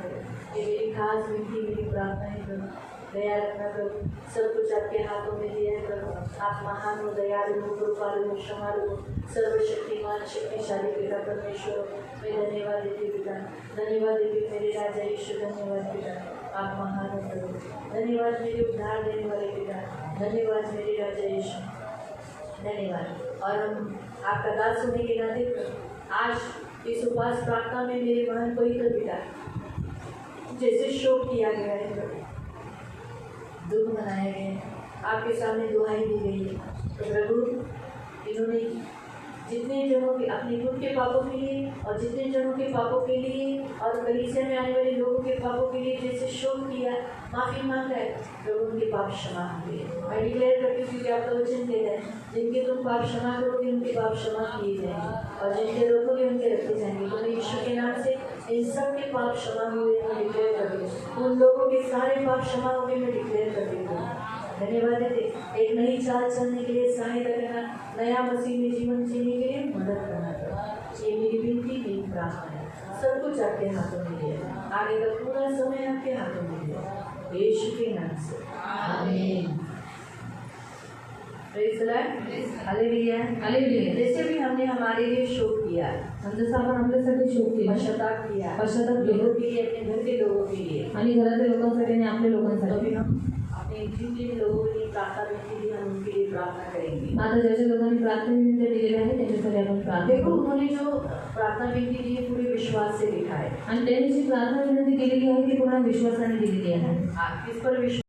करो. ये मेरी खास विनती, मेरी प्रार्थना है प्रभु. दया रखना प्रभु, सब कुछ आपके हाथों में दिया है प्रभु. आप महान हो, दयालु हो, कृपालु हो, क्षमालु हो, सर्वशक्तिमान शक्तिशाली पिता परमेश्वर. मैं धन्यवाद देती पिता, धन्यवाद देती मेरे राजा यीशु. धन्यवाद पिता, आप महान हो प्रभु. धन्यवाद मेरे उद्धार देने वाले पिता, धन्यवाद मेरे राजा यीशु, धन्यवाद. और हम आपका दास होने के नाते आज इस उपवास प्रार्थना में मेरे महान पवित्र पिता जैसे शोक किया गया है प्रभु, दुख मनाया गया है, आपके सामने दुहाई दी गई है. तो प्रभु इन्होंने जितने जनों के अपने खुद के पापों के लिए और जितने जनों के पापों के लिए और कलीसिया में आने वाले लोगों के पापों के लिए जैसे शोक किया, माफी मांग रहा है, प्रभु उनके पाप क्षमा होंगे। मैं डिक्लेयर करती हूँ क्योंकि आपका वचन कहता है जिनके तुम पाप क्षमा करोगे उनके पाप क्षमा किए जाएंगे और जिनके रोकोगे उनके रखे जाएंगे। तो मैं यीशु के नाम से इन सब के पाप क्षमा हुए मैं डिक्लेयर करती हूँ। उन लोगों के सारे पाप क्षमा हुए मैं डिक्लेयर करती हूँ। धन्यवाद देते एक नई चाल चलने के लिए सहायता करना, नया मसीह में जीवन जीने के लिए मदद करना। ये मेरी विनती, मेरी प्रार्थना है। सब कुछ आपके हाथों में है, आगे का पूरा समय आपके हाथों में है, यीशु के नाम से आमीन। Praise the Lord, hallelujah, hallelujah. जैसे भी हमने हमारे लिए शोक किया, आणि जसं आपण आपल्यासाठी शोक केला, पश्चाताप किया, पश्चाताप केला, लोगों के लिए, अपने घर के लोगों के लिए, आणि घरातल्या लोकांसाठी आणि आपल्या तो लोकांसाठी भी हम अपने जिन लोगों के लिए प्रार्थना के लिए हम उनके लिए प्रार्थना करेंगे। आता ज्या ज्या लोकांनी प्रार्थना विनंती दिलेल्या आहे त्यांच्यासाठी आपण प्रार्थना देखो करू। उन्होंने जो प्रार्थना विनती दी है पूरे विश्वास से लिखा है। आणि त्यांनी जी प्रार्थना विनंती केलेली आहे ती पूर्ण विश्वासाने दिलेली आहे। आप किस पर विश्वास